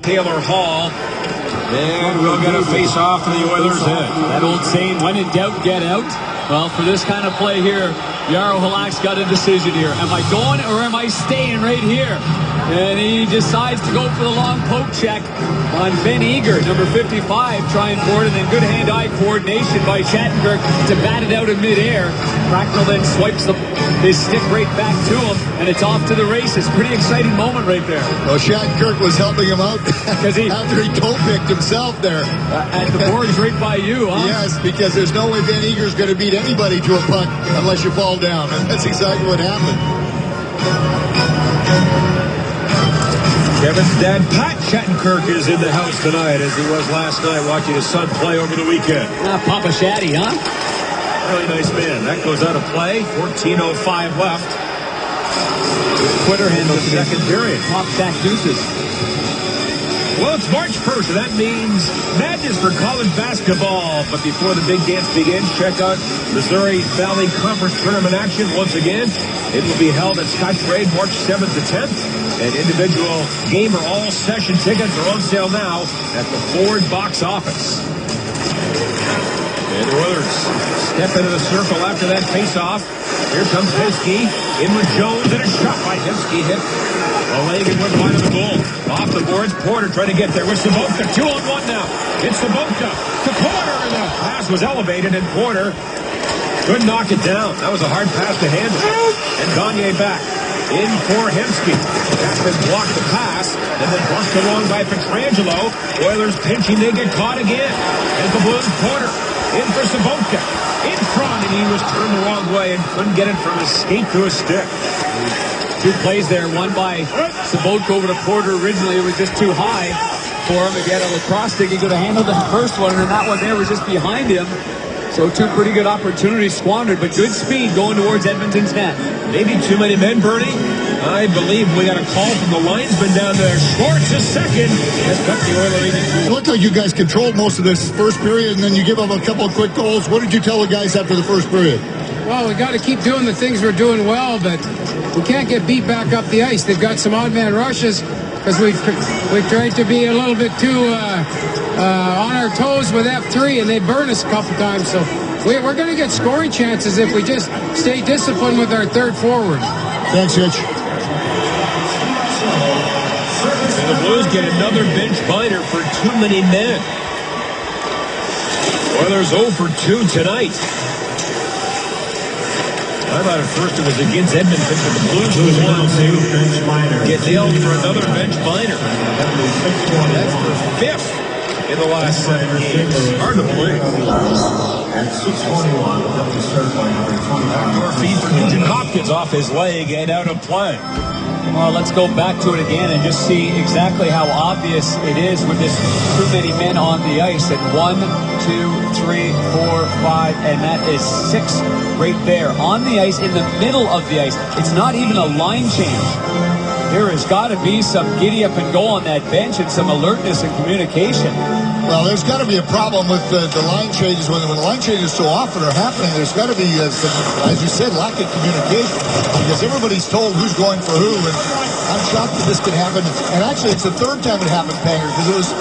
Taylor Hall. And we'll get a face-off to the Oilers' end. That old saying, when in doubt, get out. Well, for this kind of play here, Jarro Halak's got a decision here. Am I going or am I staying right here? And he decides to go for the long poke check on Ben Eager, number 55, trying for it, and then good hand-eye coordination by Shattenkirk to bat it out in midair. Cracknell then swipes his stick right back to him, and it's off to the races. Pretty exciting moment right there. Well, Shattenkirk was helping him out after he toe-picked himself there. At the boards right by you, huh? Yes, because there's no way Ben Eager's going to beat anybody to a puck unless you fall down, and that's exactly what happened. Kevin's dad, Pat Shattenkirk, is in the house tonight, as he was last night watching his son play over the weekend. Papa Shatty, huh? Really nice man. That goes out of play. 14:05 left. Twitter handle the second period. Pop Shack deuces. Well, it's March 1st, and that means madness for college basketball. But before the big dance begins, check out Missouri Valley Conference Tournament action once again. It will be held at Scottsbrae March 7th to 10th. And individual game or all session tickets are on sale now at the Ford box office. And the Oilers step into the circle after that face-off. Here comes Hemsky in with Jones, and a shot by Hemsky hit a leg and went wide of the goal. Off the boards, Porter trying to get there with Sabotka. 2-on-1 now. It's Sabotka to Porter, and the pass was elevated, and Porter couldn't knock it down. That was a hard pass to handle. And Gagne back. In for Hemsky. Jackman blocked the pass and then brushed along by Pietrangelo. Oilers pinching, they get caught again. And the Blues, Porter in for Sabotka. In front, and he was turned the wrong way and couldn't get it from his skate to his stick. Two plays there, one by Sabotka over to Porter. Originally, it was just too high for him. If he had a lacrosse stick, he could have handled the first one, and then that one there was just behind him. So two pretty good opportunities squandered, but good speed going towards Edmonton's net. Maybe too many men, Bernie. I believe we got a call from the linesman down there. Schwartz is second. Has cut the Oilers lead. It looked like you guys controlled most of this first period, and then you give up a couple of quick goals. What did you tell the guys after the first period? Well, we got to keep doing the things we're doing well, but we can't get beat back up the ice. They've got some odd man rushes because we've tried to be a little bit too on our toes with F3, and they burn us a couple times. So we're going to get scoring chances if we just stay disciplined with our third forward. Thanks, Hitch. And the Blues get another bench binder for too many men. Oilers 0 for 2 tonight. I thought at first it was against Edmonton, but the Blues was one to get nailed for another bench binder. That's the fifth in the last 7 games. Hard to believe. At 6:21, Backdoor feed for Nugent Hopkins off his leg and out of play. Well, let's go back to it again and just see exactly how obvious it is with this too many men on the ice. And 1, 2, 3, 4, 5, and that is 6 right there on the ice, in the middle of the ice. It's not even a line change. There has got to be some giddy up and go on that bench and some alertness and communication. Well, there's got to be a problem with the line changes. When the line changes so often are happening, there's got to be, some, as you said, lack of communication. Because everybody's told who's going for who. And I'm shocked that this can happen. And actually, it's the third time it happened, Panger, because it was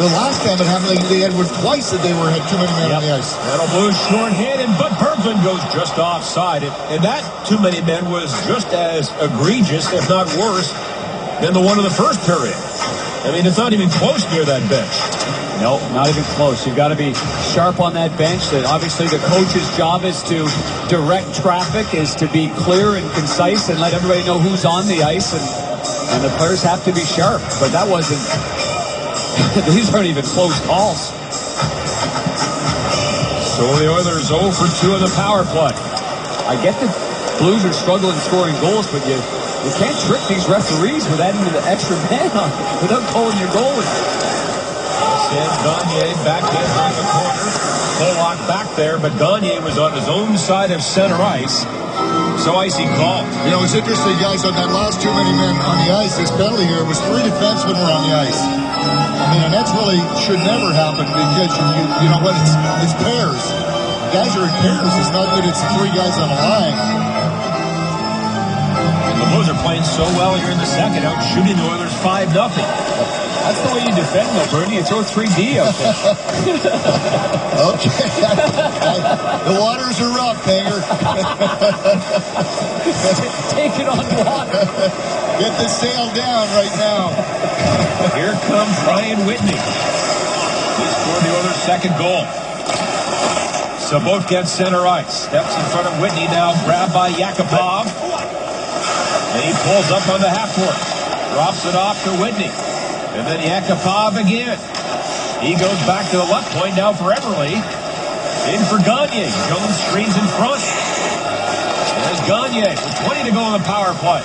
The last time it happened, they had twice that they had too many men on the ice. That'll Blues short-handed, but Berglund goes just offside. And that too many men was just as egregious, if not worse, than the one in the first period. I mean, it's not even close near that bench. No, not even close. You've got to be sharp on that bench. Obviously, the coach's job is to direct traffic, is to be clear and concise and let everybody know who's on the ice. And the players have to be sharp. But that wasn't... These aren't even close calls. So the Oilers 0 for 2 in the power play. I get the Blues are struggling scoring goals, but you can't trick these referees with adding the extra man on without calling your goalie. Sam Gagne back in on the corner. Pollock back there, but Gagne was on his own side of center ice. So icy call. You know, it's interesting, guys, on that last too many men on the ice, this penalty here was 3 defensemen were on the ice. I mean, and that's really should never happen because, you know what, it's pairs. Guys are in pairs. It's not that it's 3 guys on a line. The Blues are playing so well here in the second, out shooting the Oilers 5-0. That's the way you defend, though, Bernie. You throw 3D out there. Okay. The waters are rough, Hanger. Take it on water. Get the sail down right now. Here comes Ryan Whitney. He scored the Oilers' second goal. So both get center ice. Steps in front of Whitney now, grabbed by Yakupov. And he pulls up on the half-court. Drops it off to Whitney. And then Yakupov again. He goes back to the left point now for Eberle. In for Gagne. Jones screens in front. There's Gagne with 20 to go on the power play.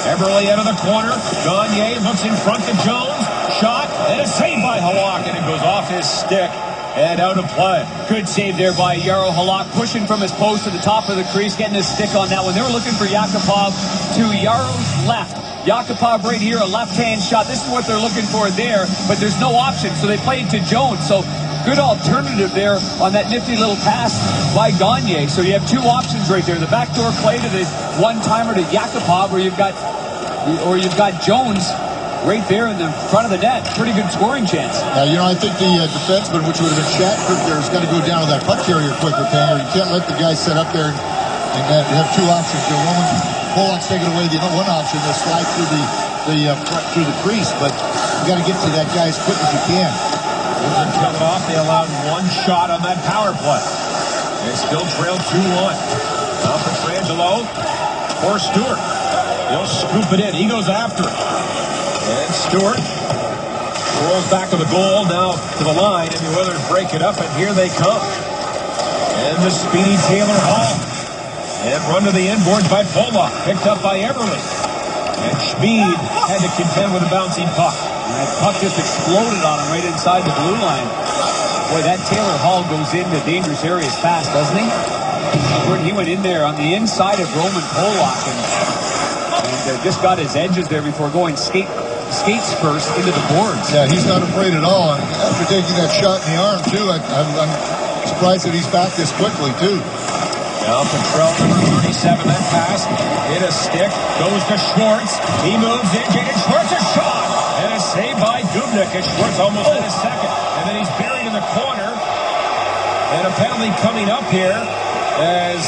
Eberle out of the corner. Gagne looks in front to Jones. Shot and a save by Halak, and it goes off his stick and out of play. Good save there by Jaro Halak, pushing from his post to the top of the crease, getting his stick on that one. They were looking for Yakupov to Yaro's left. Yakupov right here, a left-hand shot. This is what they're looking for there, but there's no option, so they play it to Jones. So good alternative there on that nifty little pass by Gagne. So you have 2 options right there. The backdoor play to the one-timer to Yakupov, or you've got Jones right there in the front of the net. Pretty good scoring chance. Yeah, you know, I think the defenseman, which would have been Shatford there, has got to go down to that puck carrier quicker, Tanger. You can't let the guy set up there and have 2 options. Pollock's taking away the one option to slide through the crease, but you got to get to that guy as quick as you can. Until off, they allowed 1 shot on that power play. They still trail 2-1. Now Pietrangelo for Stewart. He'll scoop it in. He goes after it. And Stewart rolls back to the goal, now to the line, and the Oilers break it up, and here they come. And the speedy Taylor Hall. And run to the inboards by Pollock, picked up by Eberle. And Schmid had to contend with a bouncing puck. And that puck just exploded on him right inside the blue line. Boy, that Taylor Hall goes into dangerous areas fast, doesn't he? He went in there on the inside of Roman Pollock and just got his edges there before going skates first into the boards. Yeah, he's not afraid at all. And after taking that shot in the arm, too, I'm surprised that he's back this quickly, too. Now Petrell, number 37, that pass, hit a stick, goes to Schwartz. He moves in, Jaden Schwartz, a shot! And a save by Dubnyk, and Schwartz almost in a second. And then he's buried in the corner. And a penalty coming up here as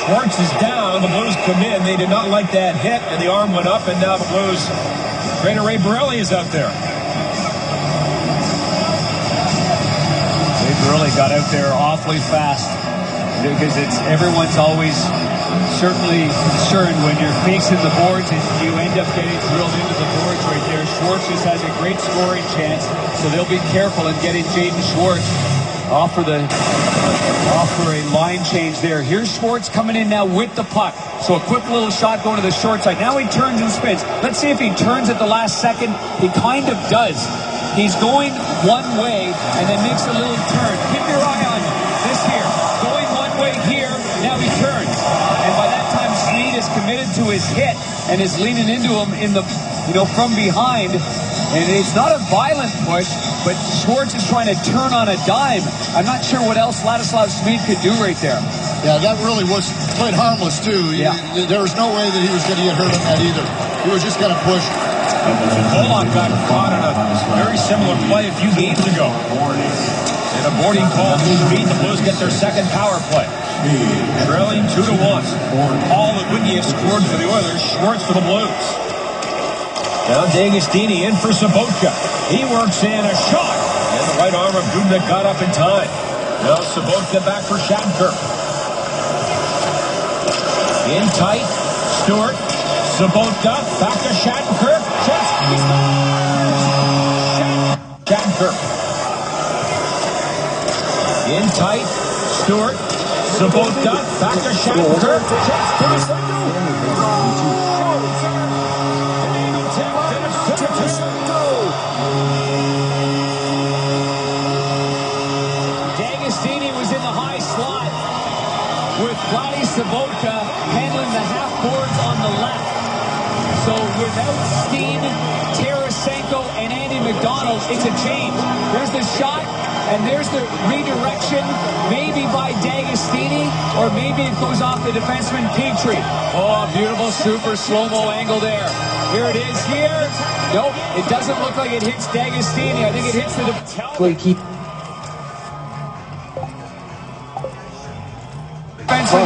Schwartz is down. The Blues come in. They did not like that hit, and the arm went up, and now the Blues, trainer Ray Borelli is out there. Ray Borelli got out there awfully fast. Because everyone's always certainly concerned when you're facing the boards and you end up getting drilled into the boards right there. Schwartz just has a great scoring chance, so they'll be careful in getting Jaden Schwartz off for a line change there. Here's Schwartz coming in now with the puck. So a quick little shot going to the short side. Now he turns and spins. Let's see if he turns at the last second. He kind of does. He's going one way and then makes a little turn. Keep your eye on this here. Going one way here, now he turns. And by that time, Schmid is committed to his hit and is leaning into him in the, from behind. And it's not a violent push, but Schwartz is trying to turn on a dime. I'm not sure what else Ladislav Schmid could do right there. Yeah, that really was quite harmless, too. Yeah. There was no way that he was going to get hurt on that either. He was just going to push. Pollock got caught in a Very similar play a few games ago. And a boarding call to Schmid. The Blues get their second power play. Trailing 2-1. All that Whitney has scored for the Oilers. Schwartz for the Blues. Now D'Agostini in for Sobotka. He works in a shot. And the right arm of Dubnyk got up in time. Now Sobotka back for Shattenkirk. In tight. Stewart. Sobotka. Back to Shattenkirk. Shattenkirk. In tight. Stewart. Sobotka. Back to Shattenkirk. D'Agostini was in the high slot with Vladdy Sobotka handling the half boards on the left. So without Steen, Tarasenko, and Andy McDonald, it's a change. There's the shot, and there's the redirection, maybe by D'Agostini, or maybe it goes off the defenseman Petrie. Oh, beautiful super slow-mo angle there. Here it is here. Nope, it doesn't look like it hits D'Agostini. I think it hits the defenseman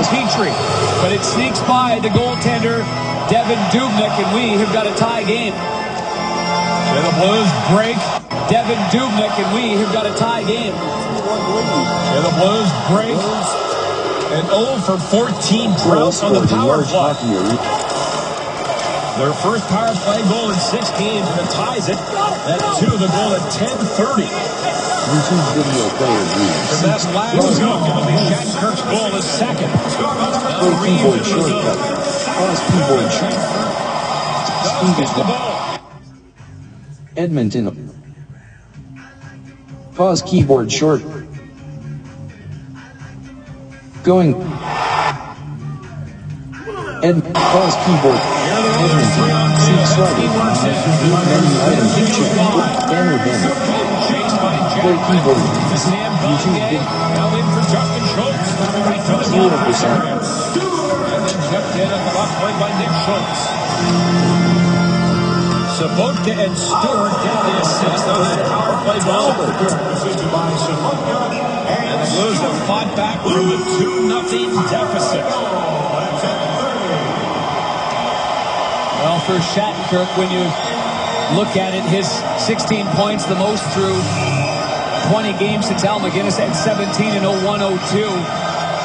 Petrie. But it sneaks by the goaltender, Devin Dubnyk, and we have got a tie game. And the Blues break. Devin Dubnyk, and we have got a tie game. And the Blues break. An 0 for 14 drought on the power play. Their first power play goal in 6 games, and it ties it at 2. The goal at 10:30. YouTube video player view. And that last look, it'll be Shattenkirk's goal is second. Play keyboard shortcut. Pause keyboard shortcut. Speed is the Edmonton. Pause keyboard short. Going. Pause keyboard. Edmonton. Seek slider. Menu item check. Banner banner. Play keyboard. YouTube video. Now in for Justin Schultz. Right to the 0%. And then checked in at the left point by Nick Schultz. Sobotka and Stewart get the assist on that power play goal. And the Blues have fought back from a 2-0 deficit. Well, for Shattenkirk, when you look at it, his 16 points, the most through 20 games since Al McGinnis had 17 in 01-02.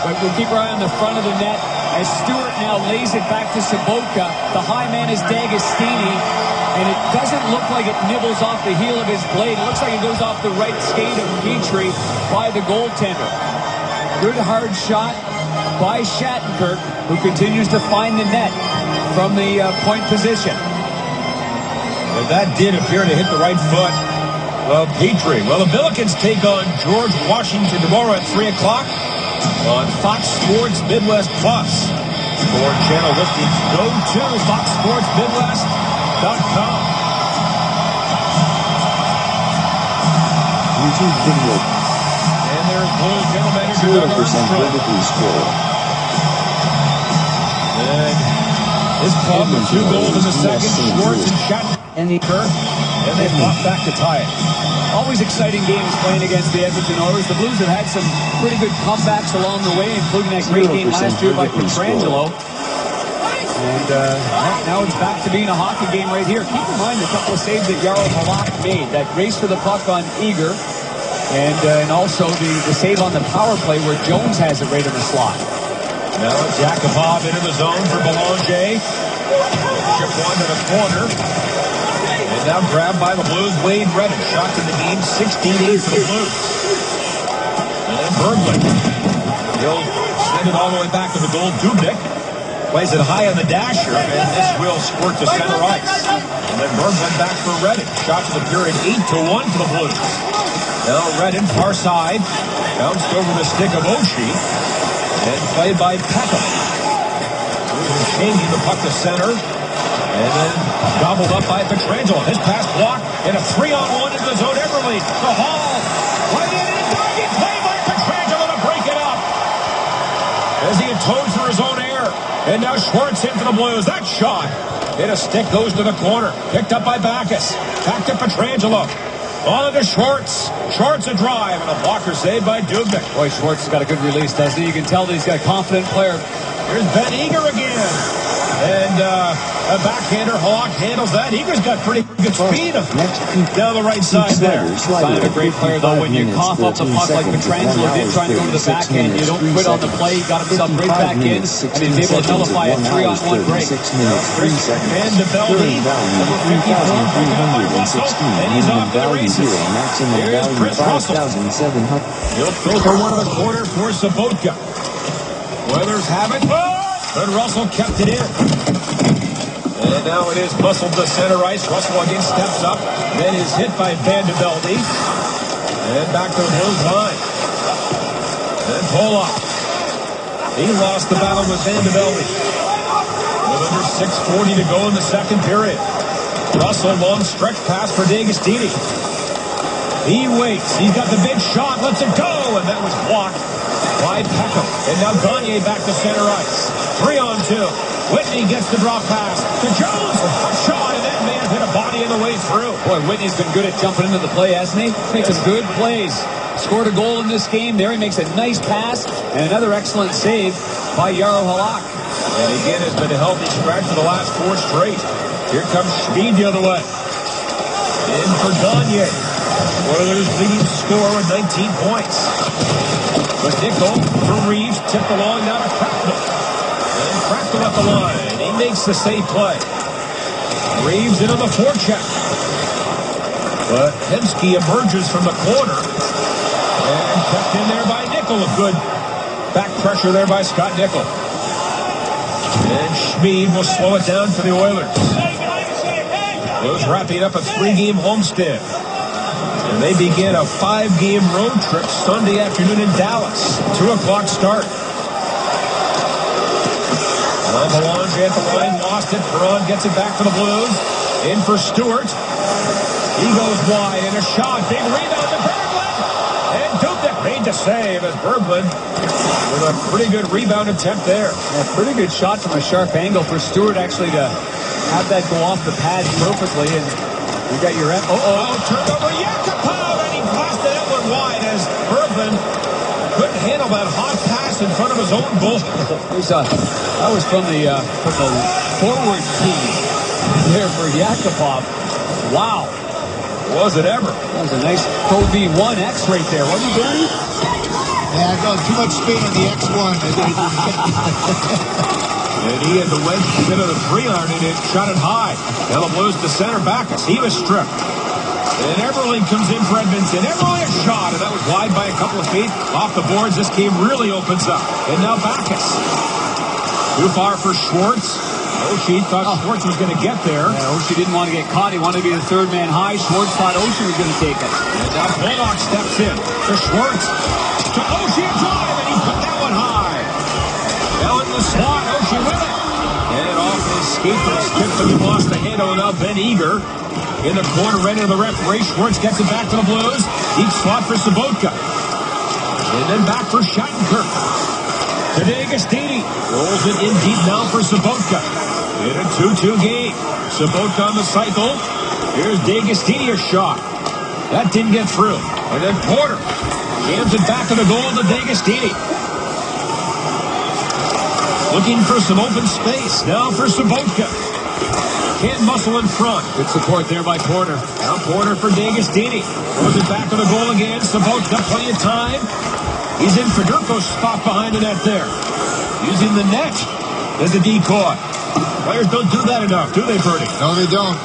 But we'll keep our eye on the front of the net as Stewart now lays it back to Sobotka. The high man is D'Agostini, and it doesn't look like it nibbles off the heel of his blade. It looks like it goes off the right skate of Petrie by the goaltender. Good hard shot by Shattenkirk, who continues to find the net from the point position. And that did appear to hit the right foot of Petrie. Well, the Billikens take on George Washington tomorrow at 3 o'clock on Fox Sports Midwest Plus. For channel listings, go to foxsportsmidwest.com. YouTube video. And there's Blues general manager 0% vertically scroll. And this club with 2 goals in the second. Schwartz and Shattenkirk. And they fought back to tie it. Always exciting games playing against the Edmonton Oilers. The Blues have had some pretty good comebacks along the way, including that great game last year by Pietrangelo. And now it's back to being a hockey game right here. Keep in mind a couple of saves that Jarro Halak made. That race for the puck on Eager. And also the save on the power play where Jones has it right in the slot. Now Yakupov into the zone for Belanger. Chip one to the corner. And now grabbed by the Blues, Wade Redden. Shot to the game, 16-8 for the Blues. And then Berglund. He'll send it all the way back to the goal. Dubnyk plays it high on the dasher, and this will squirt to center ice. And then Berglund back for Redden. Shot to the period 8-1 for the Blues. Now Redden, far side. Bounced over the stick of Oshie. And played by Peckham. Changing the puck to center. And then gobbled up by Pietrangelo. His pass blocked. And a 3-on-1 into the zone. Everly. The Hall. Right in. And diving play by Pietrangelo to break it up. As he atones for his own error. And now Schwartz in for the Blues. That shot Hit a stick, goes to the corner. Picked up by Backus. Back to Pietrangelo. On to Schwartz. Schwartz a drive and a blocker saved by Dubnyk. Boy, Schwartz has got a good release, doesn't he? You can tell that he's got a confident player. Here's Ben Eager again. And a backhander, Hawk handles that. Eager's got pretty good speed down the right side there. Sign of a great player, though, when you cough up the puck like Pietrangelo did, trying to go to the backhand. You don't quit on the play. He got himself right back in, and he's able to nullify a 3-on-1 break. And the Belly, number 54, broken up by Russell, and he's off to the races. Here's Chris Russell. He'll throw for one of the corner for Sabotka. Weathers have it, but Russell kept it in. And now it is muscled to center ice. Russell again steps up, then is hit by Van de Velde. And back to the Blues line. And Polak. He lost the battle with Van de Velde. With under 6:40 to go in the second period. Russell, long stretch pass for D'Agostini. He waits. He's got the big shot. Lets it go. And that was blocked by Peckham. And now Gagne back to center ice. 3-on-2. Whitney gets the drop pass to Jones. A shot, and that man hit a body on the way through. Boy, Whitney's been good at jumping into the play, hasn't he? Makes some good plays. Scored a goal in this game. There he makes a nice pass. And another excellent save by Jaro Halak. And again has been a healthy stretch for the last 4 straight. Here comes Schmid the other way. In for Gagne. Oilers leading score with 19 points. But Nickel for Reeves, tipped along now to Cracknell. And Cracknell at the line. He makes the safe play. Reeves into the forecheck. But Hemsky emerges from the corner. And kept in there by Nickel. A good back pressure there by Scott Nickel. And Schmid will slow it down for the Oilers. Those wrapping up a 3-game homestand. And they begin a 5-game road trip Sunday afternoon in Dallas. 2 o'clock start. Belanger at the line, lost it. Perron gets it back for the Blues. In for Stewart. He goes wide and a shot. Big rebound to Berglund. And Dubnyk made the save as Berglund with a pretty good rebound attempt there. A pretty good shot from a sharp angle for Stewart actually to have that go off the pad perfectly. And you got your... turned over Yakupov, and he blasted that one wide as Berglund couldn't handle that hot pass in front of his own goal. That was from the forward team there for Yakupov. Wow. Was it ever? That was a nice Pro V1X right there, wasn't it, Bernie? Yeah, I got too much speed on the X1. And he had the wedge into the 3-iron and it shot it high. Now the Blues to center Backus. He was stripped. And Eberle comes in for Edmonton. Eberle a shot, and that was wide by a couple of feet. Off the boards, this game really opens up. And now Backus. Too far for Schwartz. Oshie thought Schwartz was going to get there. Yeah, Oshie didn't want to get caught. He wanted to be the third man high. Schwartz thought Oshie was going to take it. And now Polak steps in to Schwartz. To Oshie a drive, and he put that one high. Now in the slot, Oshie with it. And off his skate for his tip, but he lost the handle. And now Ben Eager in the corner, right into the referee. Schwartz gets it back to the Blues. Deep slot for Sabotka. And then back for Shattenkirk. To D'Agostini. Rolls it in deep now for Sabotka. In a 2-2 game. Sabotka on the cycle. Here's D'Agostini a shot. That didn't get through. And then Porter jams it back to the goal to D'Agostini. Looking for some open space. Now for Sabotka. Can't muscle in front. Good support there by Porter. Now Porter for D'Agostini. Throws it back to the goal again. Sabotka, plenty of time. He's in Fedorko's spot behind the net there. Using the net as a decoy. Players don't do that enough, do they, Bernie? No, they don't.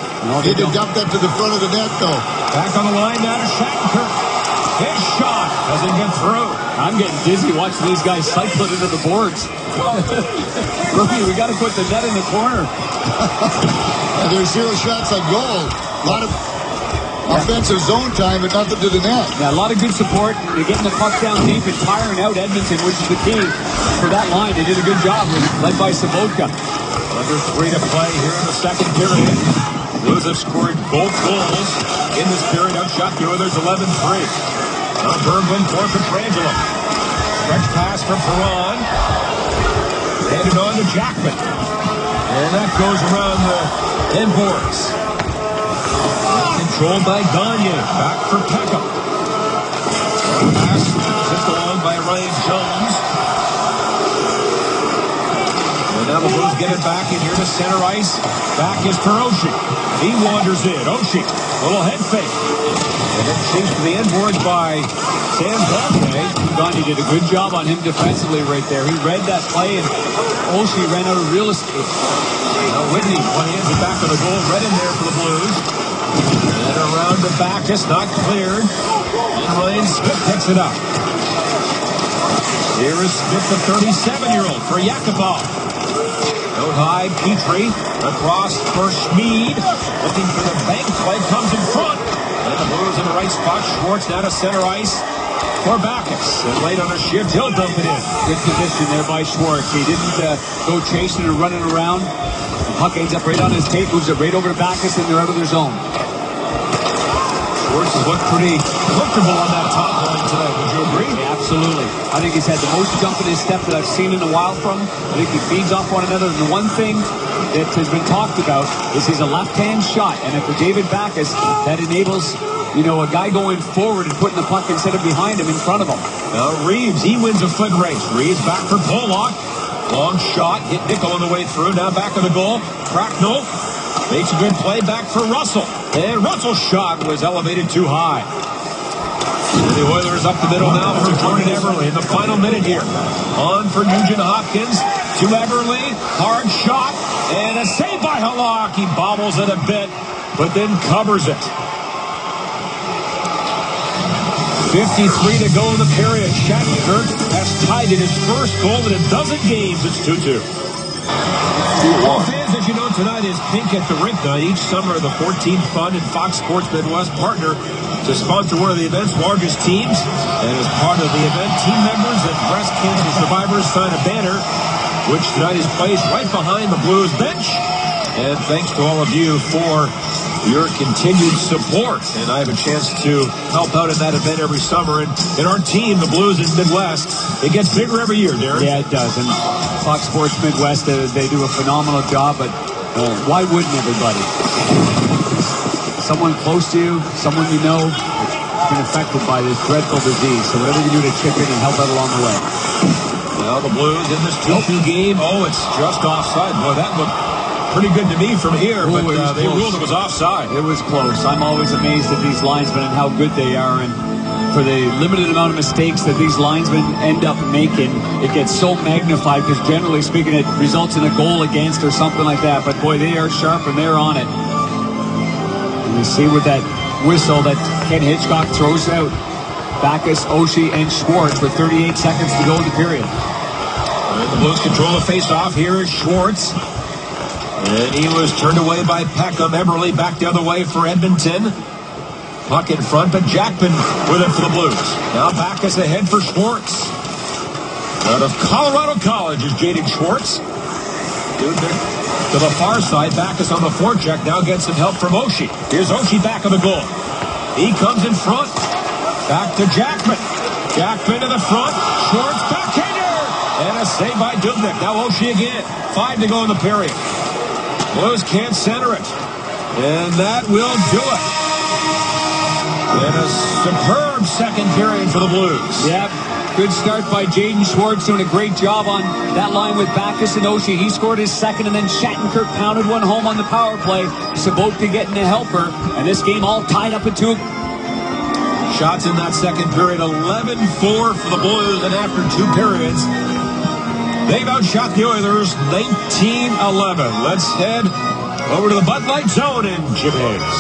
They dump that to the front of the net, though. Back on the line now to Shattenkirk. His shot doesn't get through. I'm getting dizzy watching these guys cycle it into the boards. Rookie, we got to put the net in the corner. There's 0 shots on goal. A lot of offensive zone time, but nothing to the net. Yeah, a lot of good support. They're getting the puck down deep and tiring out Edmonton, which is the key for that line. They did a good job, led by Sabotka. Under 3 to play here in the second period. Blues have scored both goals in this period. Outshot the Oilers 11-3. Now Berglund for Pietrangelo. Stretch pass for Perron. Handed on to Jackman. And that goes around the end boards. Controlled by Gagne. Back for Pekka. Pass tipped along by Ryan Jones. And now the Blues get it back in here to center ice. Back is for Oshie. He wanders in. Oshie, little head fake. And then chased to the end boards by Sam Gagne. Gagne did a good job on him defensively right there. He read that play, and Oshie ran out of real estate. Now Whitney hands it back to the goal. Right in there for the Blues. And around the back, just not cleared. And Ryan Smith picks it up. Here is Smith, the 37-year-old, for Yakupov. Out high, Petrie across for Schmid. Looking for the bank play, comes in front. And the Blues in the right spot. Schwartz now to center ice for Backus. And late on a shift, he'll dump it in. Good position there by Schwartz. He didn't go chasing and running around. The puck ends up right on his tape, moves it right over to Backus, and they're out of their zone. Schwartz has looked pretty comfortable on that top line tonight. Would you agree? Yeah, absolutely. I think he's had the most jump in his step that I've seen in a while from him. I think he feeds off one another. And the one thing that has been talked about is he's a left-hand shot. And for David Backus, that enables, you know, a guy going forward and putting the puck instead of behind him in front of him. Now Reeves, he wins a foot race. Reeves back for Pollock. Long shot, hit Nickel on the way through. Now back of the goal. Cracknell makes a good play back for Russell. And Russell's shot was elevated too high. And the Oilers up the middle now for Jordan Eberle in the final minute here. On for Nugent Hopkins to Eberle. Hard shot. And a save by Halak. He bobbles it a bit, but then covers it. 53 to go in the period. Shattenkirk has tied in his first goal in a dozen games. It's 2-2. Well, fans, as you know, tonight is Pink at the Rink night. Each summer, the 14th Fund and Fox Sports Midwest partner to sponsor one of the event's largest teams. And as part of the event, team members and breast cancer survivors sign a banner, which tonight is placed right behind the Blues bench. And thanks to all of you for your continued support. And I have a chance to help out at that event every summer. And in our team, the Blues in Midwest, it gets bigger every year, Darren. Yeah, it does. And Fox Sports Midwest, they do a phenomenal job. But why wouldn't everybody? Someone close to you, someone you know, has been affected by this dreadful disease. So whatever you do to chip in and help out along the way. Now the Blues in this 2-2 game. Oh, it's just offside. Boy, that looked pretty good to me from here, but they ruled it was offside. It was close. I'm always amazed at these linesmen and how good they are. And for the limited amount of mistakes that these linesmen end up making, it gets so magnified because generally speaking, it results in a goal against or something like that. But boy, they are sharp and they're on it. And you see with that whistle that Ken Hitchcock throws out, Backus, Oshie, and Schwartz with 38 seconds to go in the period. And the Blues control the face-off. Here is Schwartz. And he was turned away by Peckham. Eberle back the other way for Edmonton. Puck in front, but Jackman with it for the Blues. Now Backus ahead for Schwartz. Out of Colorado College is Jaden Schwartz. To the far side, Backus on the forecheck. Now gets some help from Oshie. Here's Oshie back of the goal. He comes in front. Back to Jackman. Jackman to the front. Schwartz backhander. And a save by Dubnyk. Now Oshie again. 5 to go in the period. Blues can't center it. And that will do it. And a superb second period for the Blues. Yep. Good start by Jaden Schwartz, doing a great job on that line with Backus and Oshie. He scored his second, and then Shattenkirk pounded one home on the power play. Sabotka getting a helper, and this game all tied up at 2. Shots in that second period, 11-4 for the Blues, and after 2 periods, they've outshot the Oilers 19-11. Let's head over to the Bud Light Zone in Jim Hayes.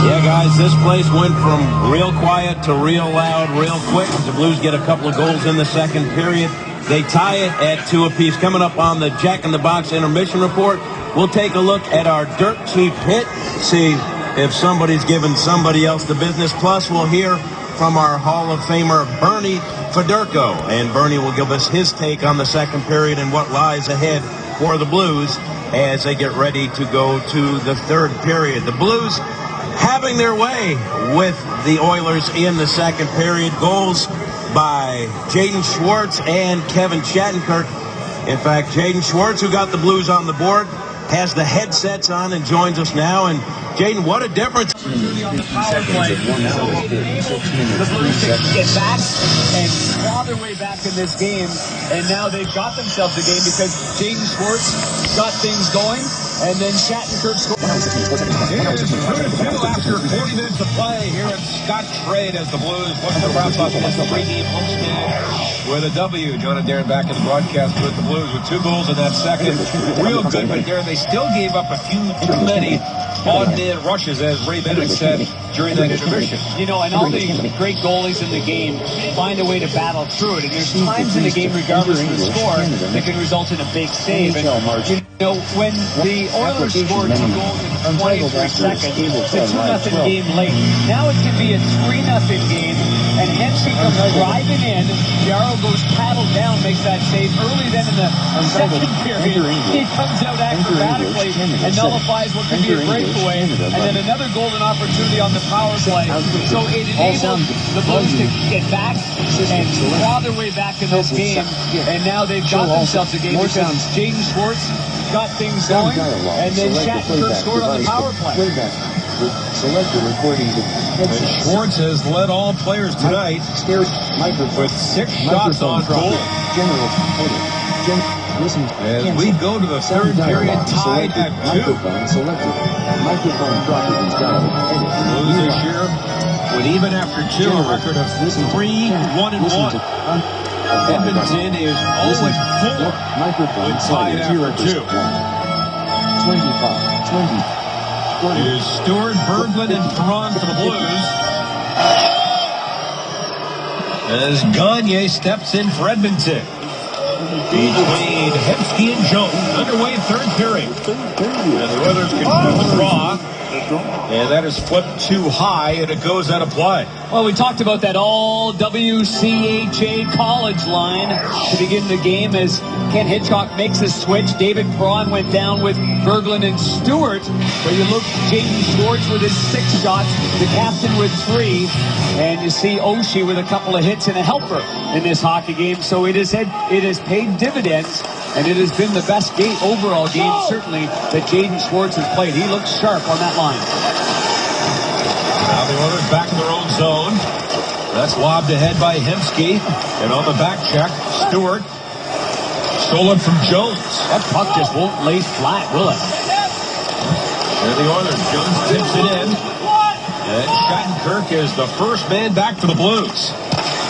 Yeah, guys, this place went from real quiet to real loud real quick. The Blues get a couple of goals in the second period. They tie it at 2 apiece. Coming up on the Jack in the Box intermission report, we'll take a look at our dirt cheap hit, see if somebody's giving somebody else the business. Plus, we'll hear from our Hall of Famer, Bernie Federko. And Bernie will give us his take on the second period and what lies ahead for the Blues as they get ready to go to the third period. The Blues having their way with the Oilers in the second period. Goals by Jaden Schwartz and Kevin Shattenkirk. In fact, Jaden Schwartz, who got the Blues on the board, has the headsets on and joins us now. And Jaden, what a difference. On the power play. The Blues get back and claw their way back in this game, and now they've got themselves a game because Jaden Schwartz got things going, and then Shattenkirk scored. It is 2-2 after 40 minutes of play here at Scott Trade as the Blues look to wrap up this three-game homestand with a W. John and Darren back in the broadcast with the Blues with 2 goals in that second. Real good, but Darren, they still gave up a few too many odd-man rushes, as Ray Bennett said during that intermission. You know, and all the great goalies in the game find a way to battle through it. And there's times in the game, regardless of the score, that can result in a big save. And, you know, when the Oilers scored 2 goals in 23 seconds, it's a 2-0 game late. Now it can be a 3-0 game, and Hensky comes driving in. Jarro goes paddle down, makes that save early. Then in the second period, he comes out acrobatically and nullifies what could be a breakaway, and then another golden opportunity on the power play. So it enables the Blues to get back and claw their way back in this game, and now they've got themselves a game because Jaden Schwartz got things going, and then Shattenkirk scored on the power play. And Schwartz has led all players tonight with 6 shots on goal. As we go to the third period, tied at 2. Blues this year would even after 2 a record of 3-1-1. Edmonton is 0-4 when tied after 2. 25-20. It is Stewart, Berglund, and Perron for the Blues. As Gagne steps in for Edmonton. Between Hemsky and Jones. Underway third period. And the Oilers can draw. And that is flipped too high, and it goes out of play. Well, we talked about that all WCHA college line to begin the game as Ken Hitchcock makes a switch. David Perron went down with Berglund and Stewart. But you look, Jaden Schwartz with his 6 shots, the captain with 3, and you see Oshie with a couple of hits and a helper in this hockey game. So it has paid dividends, and it has been the best overall game, certainly, that Jaden Schwartz has played. He looks sharp on that line. Now the Oilers back in their own zone. That's lobbed ahead by Hemsky. And on the back check, Stewart. Stolen from Jones. That puck just won't lay flat, will it? And the Oilers, Jones tips it in. And Shattenkirk is the first man back for the Blues.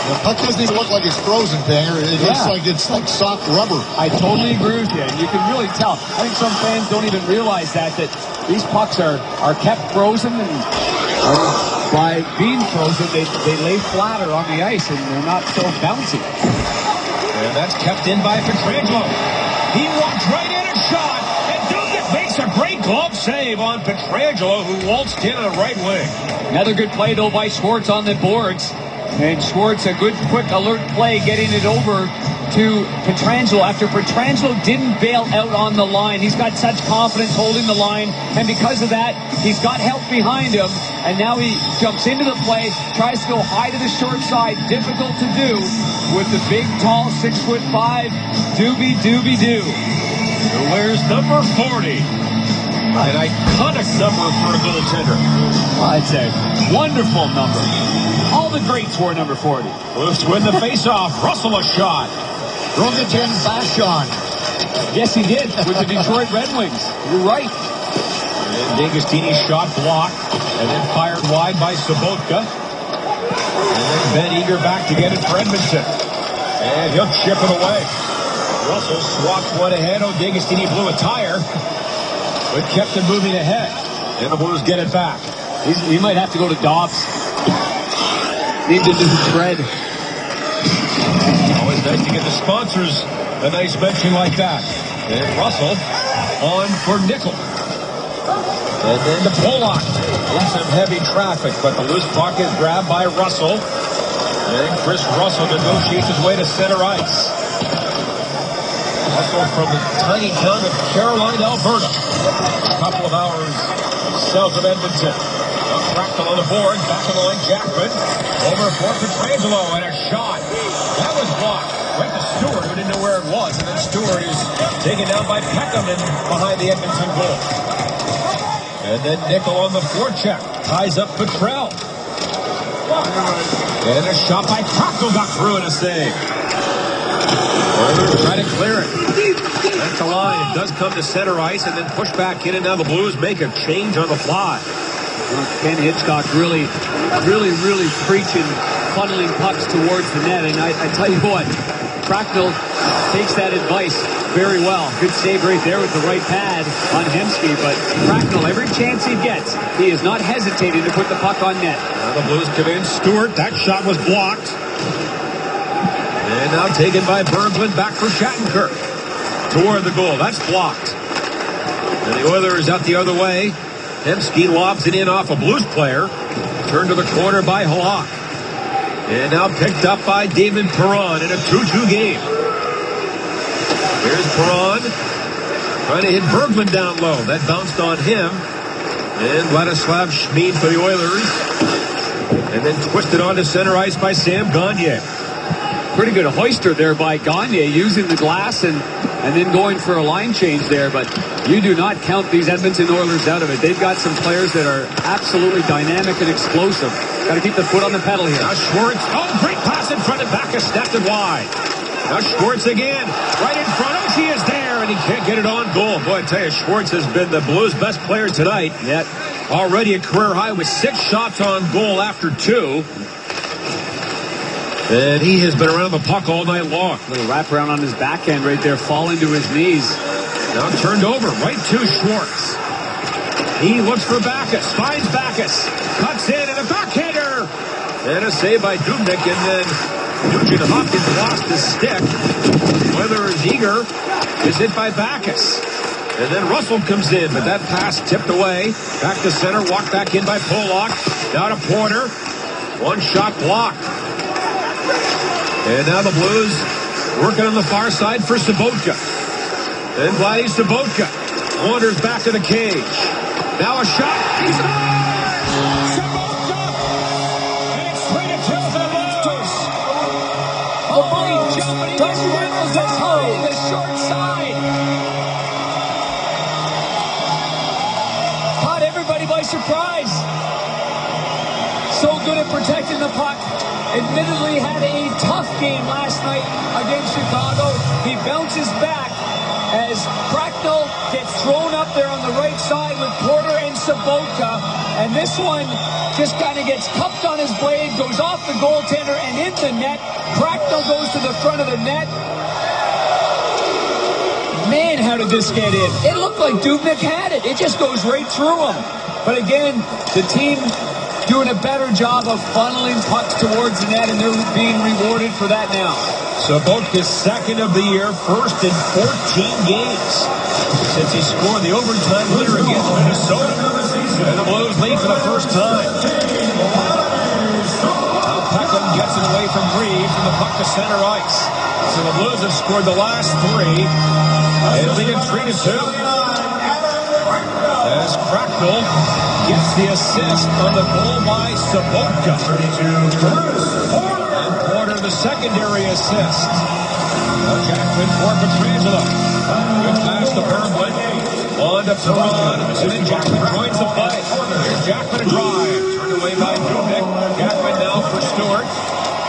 The puck doesn't even look like it's frozen, Panger. It looks like it's like soft rubber. I totally agree with you. You can really tell. I think some fans don't even realize that these pucks are kept frozen, and by being frozen, they lay flatter on the ice, and they're not so bouncy. And that's kept in by Pietrangelo. He walked right in and shot, and Dugan makes a great glove save on Pietrangelo, who waltzed in on the right wing. Another good play, though, by Schwartz on the boards. And Schwartz, a good, quick, alert play, getting it over to Pietrangelo after Pietrangelo didn't bail out on the line. He's got such confidence holding the line, and because of that, he's got help behind him, and now he jumps into the play, tries to go high to the short side. Difficult to do with the big, tall, 6'5" Doobie-Doo. Where's number 40? An iconic number for a goaltender. It's a wonderful number. All the greats wore number 40. Blues win the faceoff. Russell a shot. Rogatin Vashon. Yes, he did with the Detroit Red Wings. You're right. And D'Agostini's shot blocked and then fired wide by Sobotka. And then Ben Eager back to get it for Edmonton. And he'll chip it away. Russell swaps one ahead. D'Agostini blew a tire, but kept it moving ahead. And the Blues get it back. He might have to go to Dobbs. Need to do the tread. Always nice to get the sponsors a nice mention like that. And Russell on for Nickel. And then to Pollock. In some heavy traffic, but the loose puck is grabbed by Russell. And Chris Russell negotiates his way to center ice. Russell from the tiny town of Caroline, Alberta. A couple of hours south of Edmonton. Fractal on the board, back on the line, Jackman. Over for Pietrangelo, and a shot. That was blocked. Right to Stewart, who didn't know where it was. And then Stewart is taken down by Peckham behind the Edmonton goal. And then Nickel on the forecheck. Ties up Petrell. And a shot by Cracknell got through and a save. Oilers try to clear it. At the line, it does come to center ice and then push back in, and now the Blues make a change on the fly. Well, Ken Hitchcock really preaching funneling pucks towards the net, and I tell you what, Cracknell takes that advice very well. Good save right there with the right pad on Hemsky, but Cracknell, every chance he gets, he is not hesitating to put the puck on net. Now the Blues come in. Stewart, that shot was blocked. And now taken by Berglund, back for Shattenkirk. Toward the goal, that's blocked. And the Oilers out the other way. Hemsky lobs it in off a Blues player. Turned to the corner by Halak. And now picked up by David Perron in a 2-2 game. Here's Perron. Trying to hit Berglund down low. That bounced on him. And Vladislav Schmid for the Oilers. And then twisted onto center ice by Sam Gagner. Pretty good hoister there by Gagner, using the glass and then going for a line change there. But you do not count these Edmonton Oilers out of it. They've got some players that are absolutely dynamic and explosive. Got to keep the foot on the pedal here. Now Schwartz. Oh, great pass in front of Backus, snapped it wide. Now Schwartz again, right in front. Oh, he is there, and he can't get it on goal. Boy, I tell you, Schwartz has been the Blues' best player tonight. Yet already a career high with 6 shots on goal after 2. And he has been around the puck all night long. Little wraparound on his backhand right there, falling to his knees. Now turned over, right to Schwartz. He looks for Backus, finds Backus, cuts in, and a backhander. And a save by Dubnyk, and then Nugent Hopkins lost his stick. Oilers eager is hit by Backus. And then Russell comes in, but that pass tipped away. Back to center, walked back in by Pollock. Down to Porter. One shot blocked. And now the Blues working on the far side for Sobotka. And Vladdy Sobotka wanders back to the cage. Now a shot. He's on! Sobotka! And it's 3-2 for the Blues. Oh, great jump, and he gets Reynolds that's high in the short side. Caught everybody by surprise. So good at protecting the puck. Admittedly had a tough game last night against Chicago. He bounces back as Cracknell gets thrown up there on the right side with Porter and Sobotka. And this one just kind of gets cupped on his blade, goes off the goaltender and into the net. Cracknell goes to the front of the net. Man, how did this get in? It looked like Dubnyk had it. It just goes right through him. But again, the team doing a better job of funneling pucks towards the net, and they're being rewarded for that now. Sobotka's second of the year, first in 14 games since he scored the overtime winner against Minnesota. And the Blues lead for the first time. Now Peckham gets it away from Reeves from the puck to center ice. So the Blues have scored the last 3 and lead in 3-2. As Cracknell gets the assist on the goal by Sobotka. And Porter the secondary assist. Jackman for Pietrangelo. Good pass to Berglund. On to Perron. And then Jackman joins the play. Here's Jackman a drive. Turned away by Dubnyk. Jackman now for Stewart.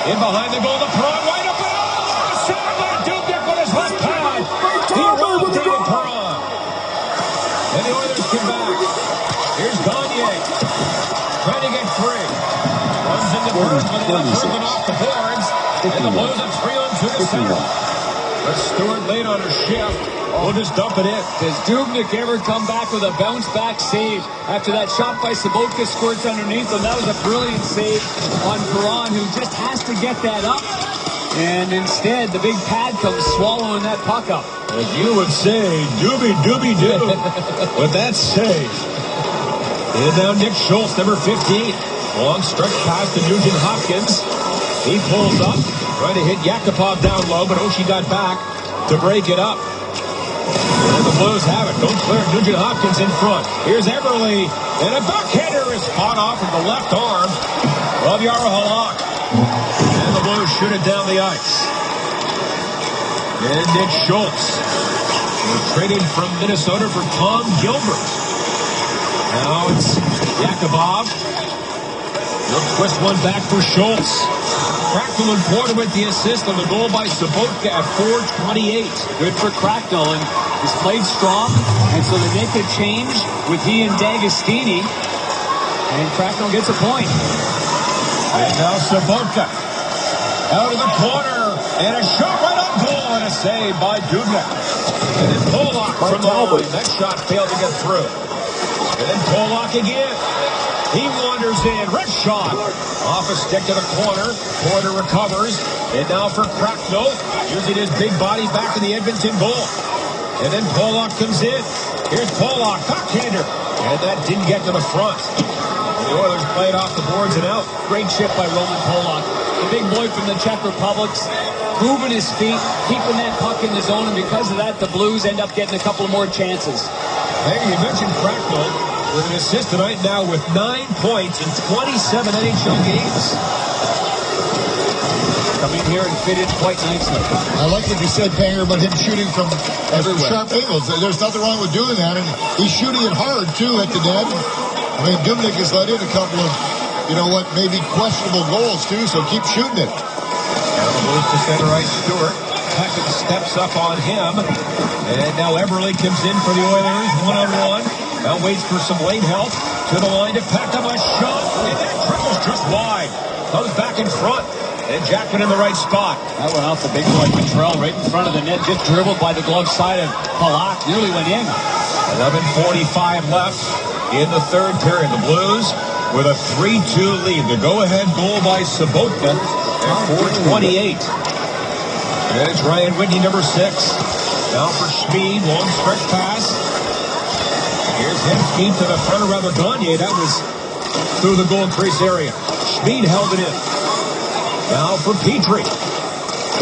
In behind the goal to Perron. Right up and over. Center by Dubnyk with his left pad. He rolled David Perron. And the Oilers come back. Here's Gagner. Trying to get free. Runs into Berglund. Berglund off the boards. And the Blues are 3-on-2 to center. But Stewart late on her shift. We'll just dump it in. Does Dubnyk ever come back with a bounce-back save after that shot by Sobotka squirts underneath him? That was a brilliant save on Perron, who just has to get that up. And instead, the big pad comes swallowing that puck up. As you would say, doobie-doobie-doo with that save. And now Nick Schultz, number 15. Long stretch pass to Nugent Hopkins. He pulls up, trying to hit Yakupov down low, but Oshie got back to break it up. And the Blues have it. Don't clear Nugent Hopkins in front. Here's Everly, and a backhander is caught off with the left arm of Jaro Halak. And the Blues shoot it down the ice. And Nick Schultz. Traded from Minnesota for Tom Gilbert. Now it's Yakubov. He'll twist one back for Schultz. Cracknell and Porter with the assist on the goal by Sobotka at 4:28. Good for Cracknell, and he's played strong, and so they make a change with he and D'Agostini, and Cracknell gets a point. And now Sobotka out of the corner, and a shot right on goal, and a save by Dubnik. And then Pollock from the line. That shot failed to get through. And then Pollock again. He wanders in. Wrist shot. Off a stick to the corner. Porter recovers. And now for Cracknell, using his big body back in the Edmonton goal. And then Pollock comes in. Here's Pollock, backhander. And that didn't get to the front. The Oilers played off the boards and out. Great ship by Roman Pollock. The big boy from the Czech Republic, moving his feet, keeping that puck in the zone, and because of that, the Blues end up getting a couple more chances. Hey, you mentioned Cracknell with an assist tonight now with 9 points in 27 NHL games. Come in here and fit in quite nicely. I like what you said, Panger, about him shooting from sharp angles. There's nothing wrong with doing that, and he's shooting it hard, too, at the net. I mean, Dubnik has let in a couple of, maybe questionable goals, too, so keep shooting it. Now the move to center ice, Stewart. Hackett steps up on him. And now Eberle comes in for the Oilers, one-on-one. Now waits for some late help. To the line to pack up a shot. And that triples just wide. Comes back in front. And Jackman in the right spot. That went off the big boy Petrell right in front of the net. Just dribbled by the glove side of Pollock. Nearly went in. 11:45 left in the third period. The Blues with a 3-2 lead. The go-ahead goal by Sobotka at 4:28. And it's Ryan Whitney, number 6. Now for Schmid, long stretch pass. Here's Hemsky to the front of rather Gagne. That was through the goal crease area. Schmid held it in. Now for Petrie.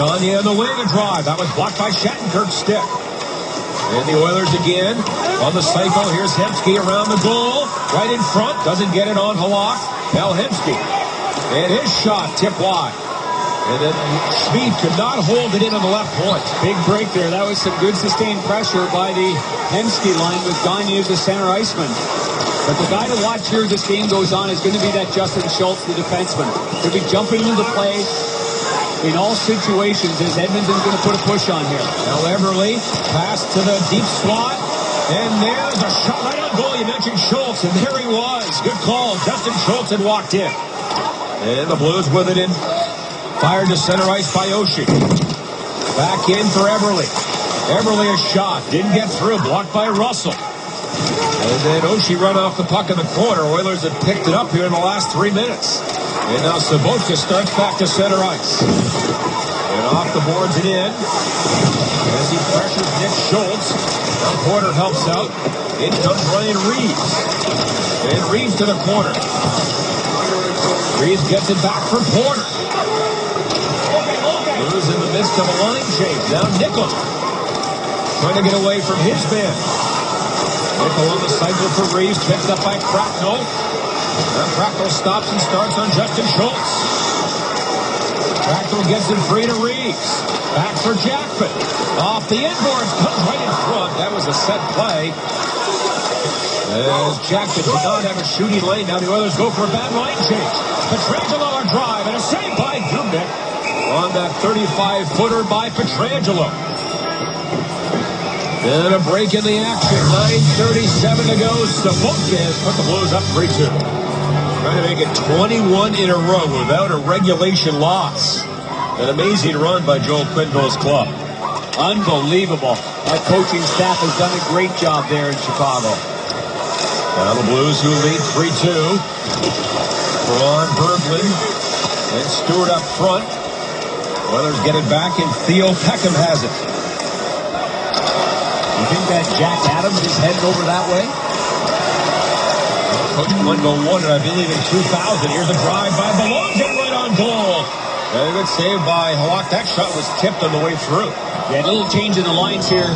Gagne on the wing, a drive. That was blocked by Shattenkirk's stick. And the Oilers again on the cycle. Here's Hemsky around the goal. Right in front. Doesn't get it on Halak. Now Hemsky. And his shot tipped wide. And then Schmid could not hold it in on the left point. Big break there. That was some good sustained pressure by the Hemsky line with Gagne as the center iceman. But the guy to watch here as this game goes on is going to be that Justin Schultz, the defenseman. He'll be jumping into the play in all situations as Edmonton's going to put a push on here. Now Eberle, pass to the deep slot. And there's a shot right on goal. You mentioned Schultz, and there he was. Good call. Justin Schultz had walked in. And the Blues with it in. Fired to center ice by Oshie. Back in for Eberle. Eberle a shot. Didn't get through. Blocked by Russell. And then Oshie run off the puck in the corner. Oilers have picked it up here in the last 3 minutes. And now Sobotka starts back to center ice. And off the boards and in. As he pressures Nick Schultz. Now Porter helps out. In comes Ryan Reeves. And Reeves to the corner. Reeves gets it back for Porter. Blues in the midst of a line change. Now Nickel trying to get away from his man. Nickel on the cycle for Reeves. Picked up by Cracknell. Now Cracknell stops and starts on Justin Schultz. Cracknell gets it free to Reeves. Back for Jackman. Off the inboards. Comes right in front. That was a set play. As Jackman did not have a shooting lane. Now the Oilers go for a bad line change. Petrangelo on drive. And a save by Dubnik on that 35-footer by Petrangelo. And a break in the action. 9:37 to go. Sobotka has put the Blues up 3-2. Trying to make it 21 in a row without a regulation loss. An amazing run by Joel Quenneville's club. Unbelievable. That coaching staff has done a great job there in Chicago. Now the Blues who lead 3-2. Ron Berglund and Stewart up front. Oilers get it back, and Theo Peckham has it. You think that Jack Adams is headed over that way? Coach Quenneville won it, I believe, in 2000. Here's a drive by Belongs and right on goal. And a good save by Halak. That shot was tipped on the way through. Yeah, a little change in the lines here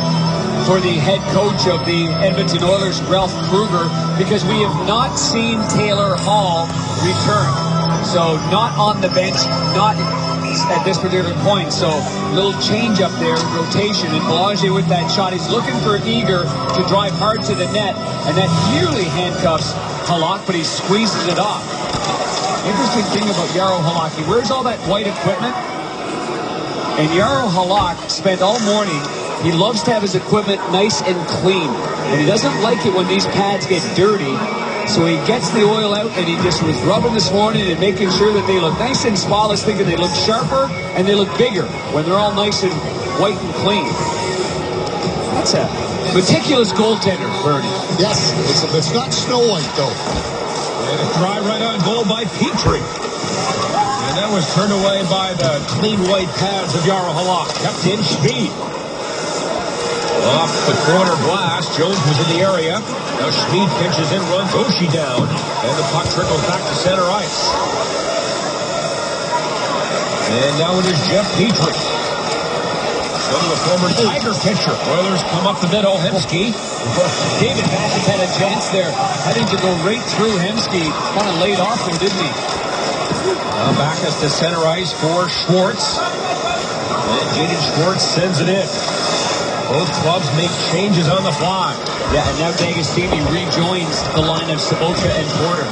for the head coach of the Edmonton Oilers, Ralph Kruger, because we have not seen Taylor Hall return. So not on the bench, not at this particular point. So a little change up there in rotation. And Belanger with that shot. He's looking for Eager to drive hard to the net. And that nearly handcuffs Halak, but he squeezes it off. Interesting thing about Jaro Halak. He wears all that white equipment. And Jaro Halak spent all morning, he loves to have his equipment nice and clean. And he doesn't like it when these pads get dirty. So he gets the oil out, and he just was rubbing this morning and making sure that they look nice and spotless, thinking they look sharper and they look bigger when they're all nice and white and clean. That's a meticulous goaltender, Bernie. Yes, it's not Snow White, though. And a try right on goal by Petrie. And that was turned away by the clean white pads of Jaro Halak. Kept in Speed. Off the corner blast. Jones was in the area. Now Schmid pitches in, runs Oshie down. And the puck trickles back to center ice. And now it is Jeff Petrie. Go to the former Tiger pitcher. Oilers come up the middle. Hemsky. David Bassett had a chance there. Having to go right through Hemsky. Kind of laid off him, didn't he? Now back us to center ice for Schwartz. And Jaden Schwartz sends it in. Both clubs make changes on the fly. Yeah, and now D'Agostini rejoins the line of Sabocha and Porter.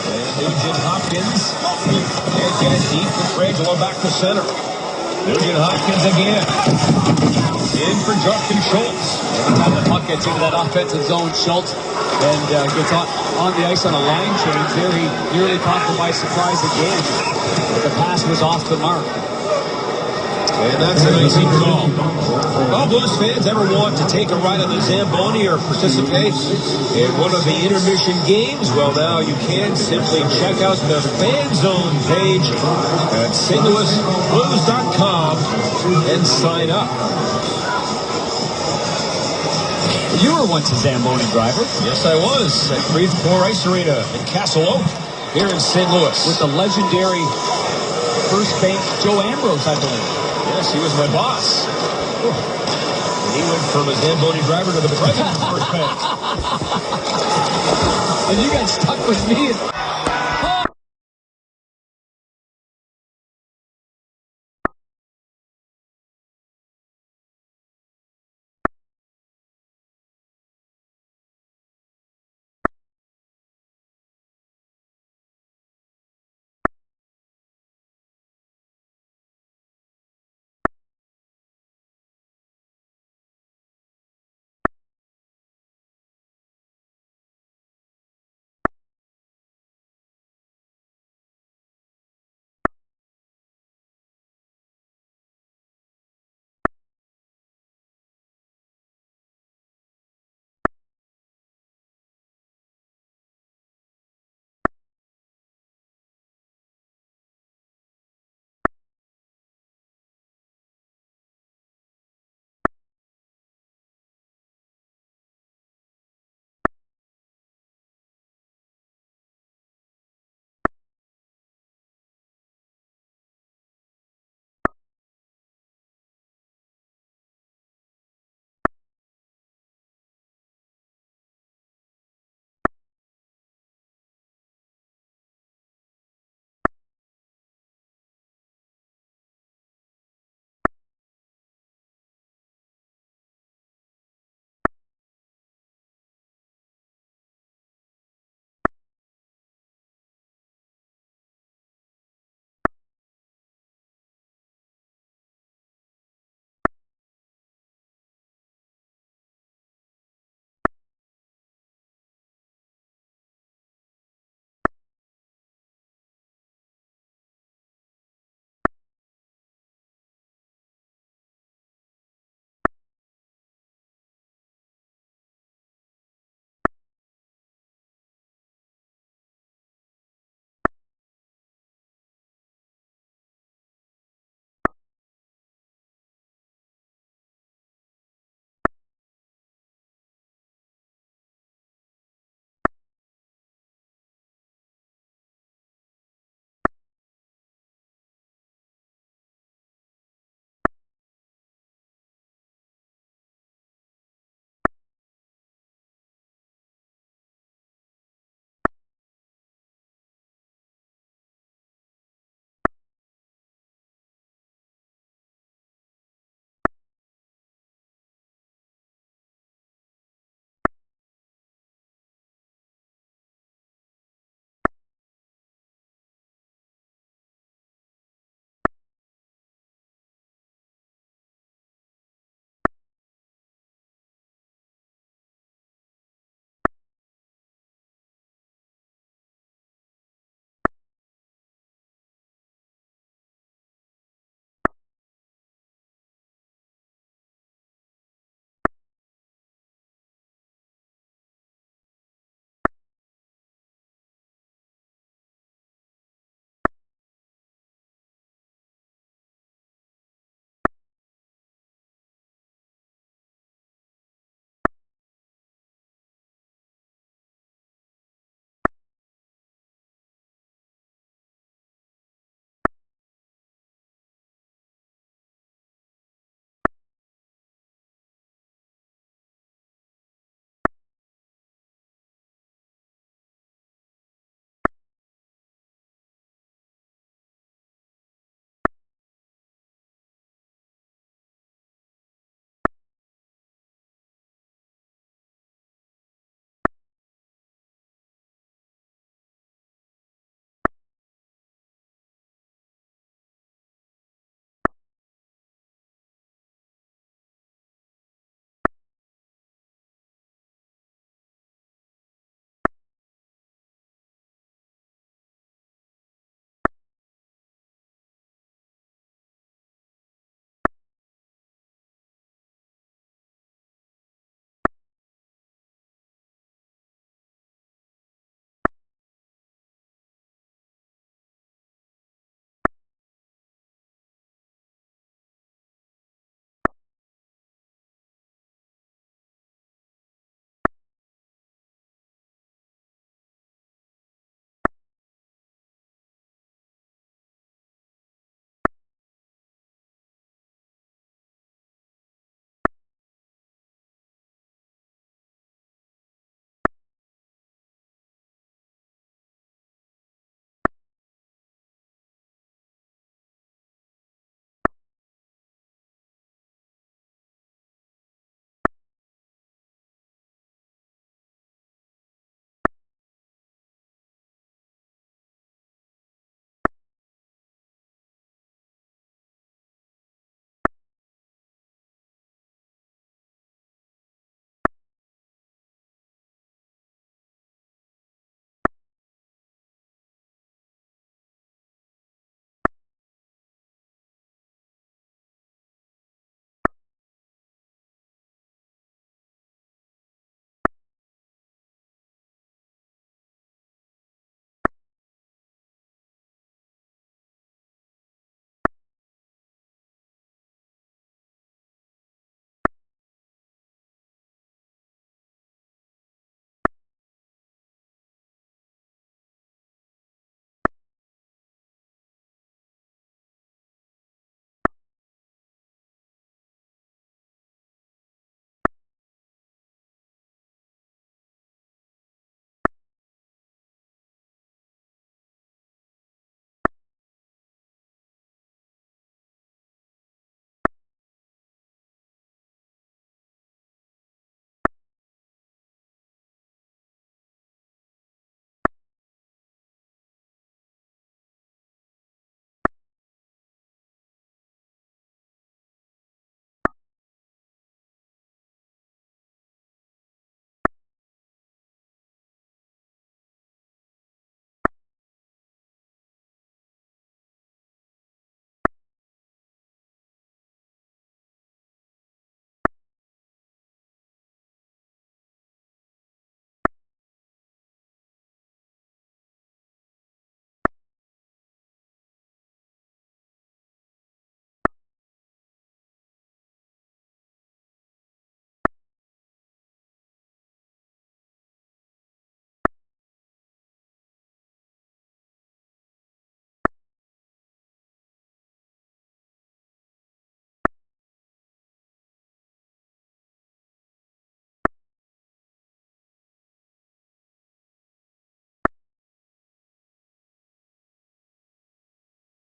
And Nugent Hopkins can't get it deep. Petrangelo back to center. Nugent Hopkins again. In for Justin Schultz. Every time the puck gets into that offensive zone, Schultz and gets on the ice on a line change. There he nearly caught them by surprise again. But the pass was off the mark. And that's an icy call. Well, Blues fans ever want to take a ride on the Zamboni or participate in one of the intermission games? Well, now you can simply check out the Fan Zone page at stlouisblues.com and sign up. You were once a Zamboni driver. Yes, I was at Creve Coeur Ice Arena in Castle Oak here in St. Louis. With the legendary first base Joe Ambrose, I believe. Yes, he was my boss. And he went from a Zamboni driver to the president's first base. And you got stuck with me.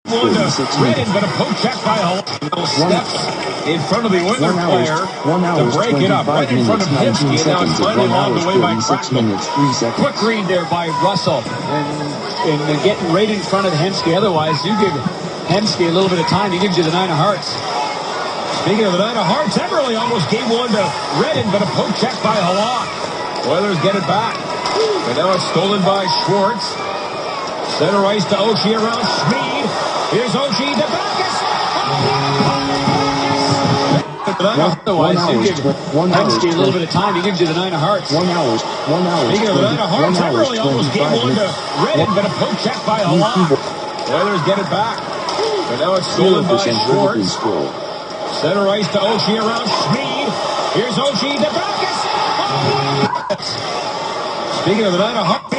One to Redden, but a poke check by Hall. Steps in front of the Oiler player to break it up. Right in front of Hemsky, and now it's finally logged away by Cracknell. Quick read there by Russell. And getting right in front of Hemsky. Otherwise, you give Hemsky a little bit of time. He gives you the 9 of hearts. Speaking of the 9 of hearts, Everly almost gave one to Redden, but a poke check by Halak. Oilers get it back. And now it's stolen by Schwartz. Center ice to Oshie around Schmid. Here's Oshie to Backus. Otherwise, you give Hemsky a little bit of time. He gives you the 9 of hearts. 1 hour. Speaking of the 9 of hearts, Everly almost gave one to Redden, but a poke check by Halak. Oilers get it back. And now it's stolen by Schwartz. Center ice to Oshie around Schmid. Here's Oshie to Backus. Speaking of the 9 of hearts,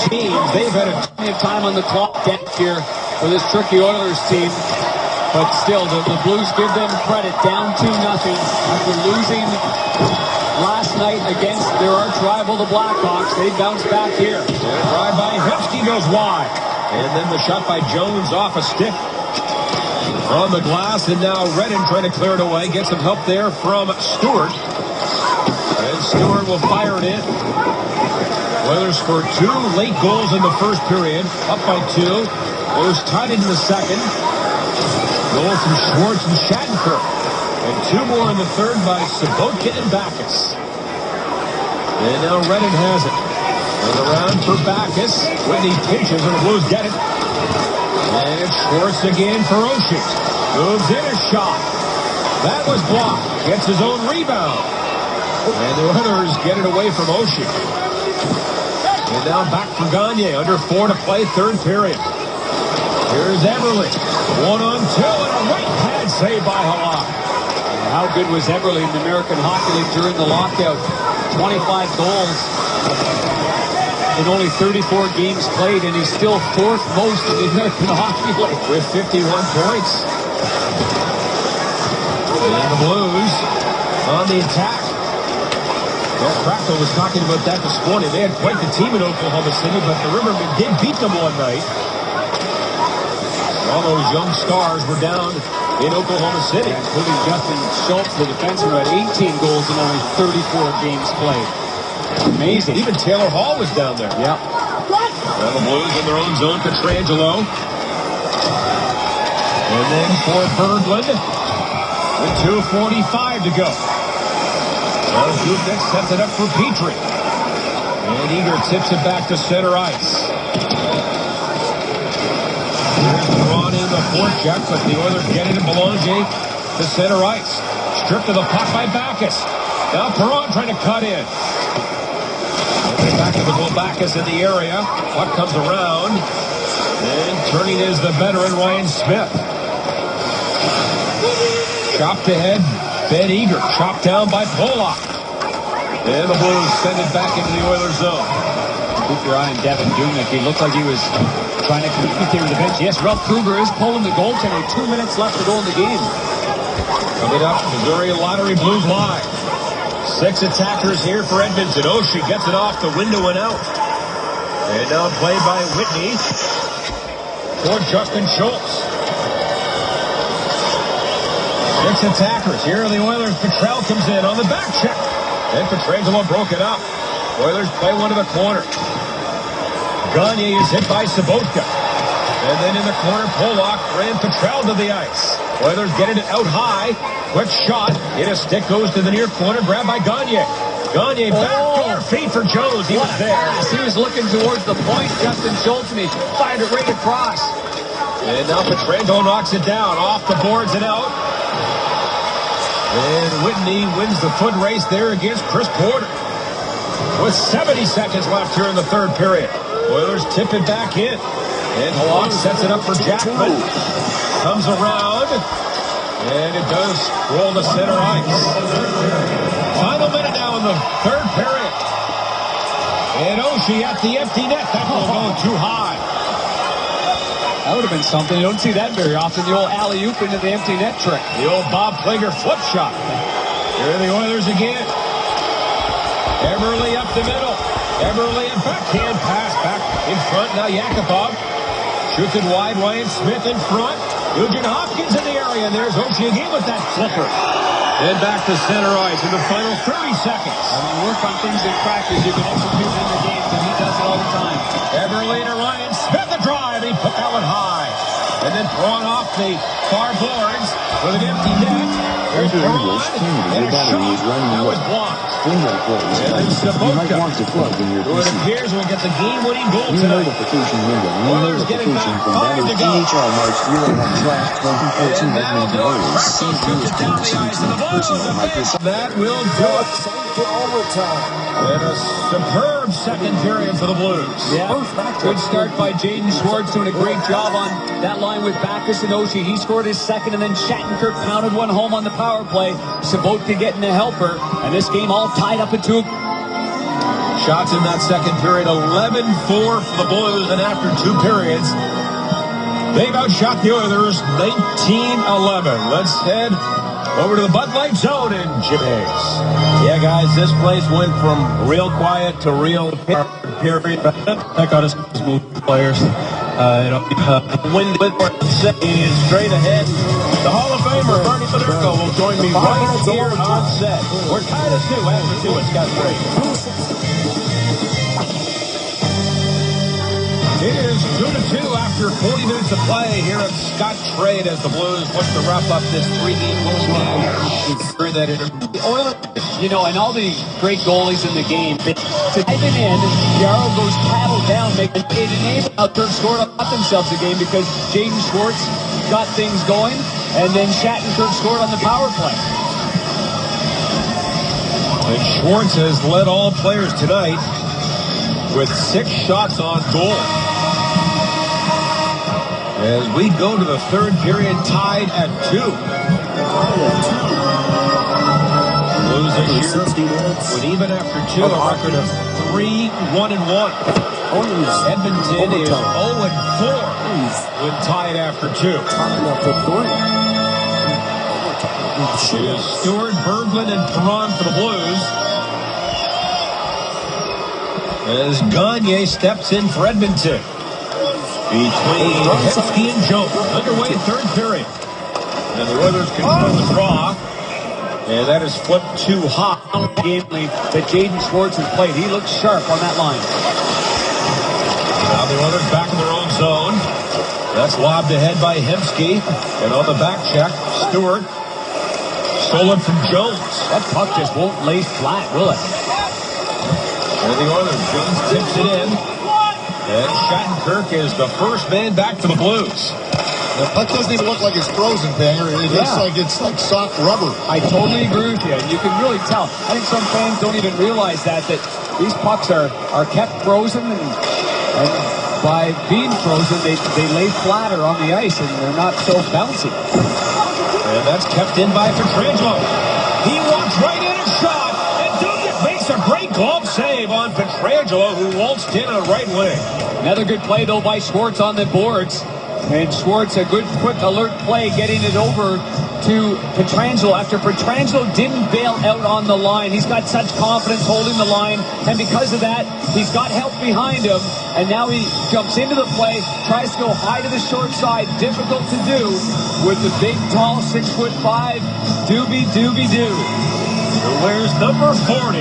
teams, they've had plenty of time on the clock here for this tricky Oilers team. But still, the Blues give them credit. Down 2-0 after losing last night against their arch rival, the Blackhawks. They bounce back here. Drive by Hemsky goes wide. And then the shot by Jones off a stick on the glass. And now Redden trying to clear it away. Gets some help there from Stewart. And Stewart will fire it in. Oilers scored 2 late goals in the first period. Up by 2. Oilers tied it in the second. Goals from Schwartz and Shattenkirk. And 2 more in the third by Sobotka and Backus. And now Redden has it. And around for Backus. Whitney pinches and the Blues get it. And it's Schwartz again for Oshie. Moves in a shot. That was blocked. Gets his own rebound. And the Oilers get it away from Oshie. And now back for Gagne. Under 4 to play, third period. Here's Everly. 1-on-2 and a right pad save by Halak. How good was Everly in the American Hockey League during the lockout? 25 goals in only 34 games played, and he's still 4th most in the American Hockey League with 51 points. And the Blues on the attack. Well, Crackle was talking about that this morning. They had quite the team in Oklahoma City, but the Rivermen did beat them one night. All those young stars were down in Oklahoma City. Including Justin Schultz, the defenseman, who had 18 goals in only 34 games played. Amazing. Even Taylor Hall was down there. Yeah. Well, the Blues in their own zone, Pietrangelo. And then for Berglund, with 2:45 to go. Well, Dubnik sets it up for Petrie. And Eager tips it back to center ice. Here's Perron in the forecheck, but the Oilers get it in Belanger to center ice. Stripped of the puck by Backus. Now Perron trying to cut in. And back to the goal, Backus in the area. Puck comes around. And turning is the veteran Ryan Smith. Chopped ahead. Ben Eager, chopped down by Pollock. And the Blues send it back into the Oilers zone. Keep your eye on Devin Dubnik. He looked like he was trying to communicate with the bench. Yes, Ralph Kruger is pulling the goaltender. 2 minutes left to go in the game. Coming up, Missouri Lottery Blues Live. 6 attackers here for Edmonton. Oshie gets it off the window and out. And now played by Whitney for Justin Schultz. 6 attackers. Here are the Oilers. Petrell comes in on the back check. And Pietrangelo broke it up. Oilers play one to the corner. Gagne is hit by Sobotka. And then in the corner, Pollock ran Petrell to the ice. Oilers getting it out high. Quick shot. In a stick goes to the near corner. Grabbed by Gagne. Gagne backdoor feed for Jones. He was there. He was looking towards the point, Justin Schultz, and he fired it right across. And now Pietrangelo knocks it down. Off the boards and out. And Whitney wins the foot race there against Chris Porter. With 70 seconds left here in the third period. Oilers tip it back in. And Halak sets it up for Jackman. Comes around. And it does roll to center ice. Final minute now in the third period. And Oshie at the empty net. That ball going too high. That would have been something. You don't see that very often. The old alley-oop into the empty net trick. The old Bob Plager flip shot. Here are the Oilers again. Everly up the middle. Everly and backhand pass back in front. Now Yakupov shoots it wide. Ryan Smith in front. Nugent Hopkins in the area. And there's Oshie again with that flipper. And back to center ice in the final 30 seconds. When you work on things in practice, you can execute in the game, and he does it all the time. Everly to Ryan Smith, the drive. He put that one high. And then throwing off the far boards with an empty net. There's Braun, and a shot. That was blocked. And then Sabotka, who it appears will get the game-winning goal tonight. Oilers get it back. 5 to go. NHL March 01/2014 Edmonton Oilers. That will do it. And a superb second period for the Blues. Yeah, good start by Jaden Schwartz, doing a great job on that line with Backes and Oshie. He scored his second, and then Shattenkirk pounded one home on the power play. Sabotka getting a helper, and this game all tied up into shots in that second period, 11-4 for the Blues, and after 2 periods, they've outshot the Oilers 19-11. Let's head over to the Bud Light Zone in Jim Hayes. Yeah, guys, this place went from real quiet to real period. Check out his smooth players. Wind is straight ahead. The Hall of Famer Bernie Federko will join me right here on set. We're tied at 2 after 2. It's got 3. It is 2-2 after 40 minutes of play here at Scott Trade as the Blues look to wrap up this 3-game the Oilers, you know, and all the great goalies in the game. To type it in, Yarrow goes paddle down, making it enable out third scored up themselves the game because Jaden Schwartz got things going, and then Shattenkirk scored on the power play. And Schwartz has led all players tonight with 6 shots on goal. As we go to the third period, tied at 2. Blues this year with even after 2, a record of 3-1-1. Edmonton is 0-4 when tied after 2. It is Stewart, Berglund, and Perron for the Blues. As Gagne steps in for Edmonton. Between Hensky and Jones. Underway third period. And the Oilers control the draw. And that is flipped too high. Game that Jaden Schwartz has played. He looks sharp on that line. Now the Oilers back in their own zone. That's lobbed ahead by Hensky. And on the back check, Stewart. Stolen from Jones. That puck just won't lay flat, will it? And the Oilers, Jones tips it in. And Shattenkirk is the first man back for the Blues. The puck doesn't even look like it's frozen, Banger. It looks like it's like soft rubber. I totally agree with you. You can really tell. I think some fans don't even realize that these pucks are kept frozen, and by being frozen, they lay flatter on the ice, and they're not so bouncy. And that's kept in by Pietrangelo. He walks right in and shot. And Dugan makes a great glove save on Pietrangelo, who waltzed in on right wing. Another good play, though, by Schwartz on the boards. And Schwartz, a good, quick, alert play, getting it over to Pietrangelo after Pietrangelo didn't bail out on the line. He's got such confidence holding the line, and because of that, he's got help behind him, and now he jumps into the play, tries to go high to the short side. Difficult to do with the big, tall, 6'5" Doobie-Doo. Where's number 40?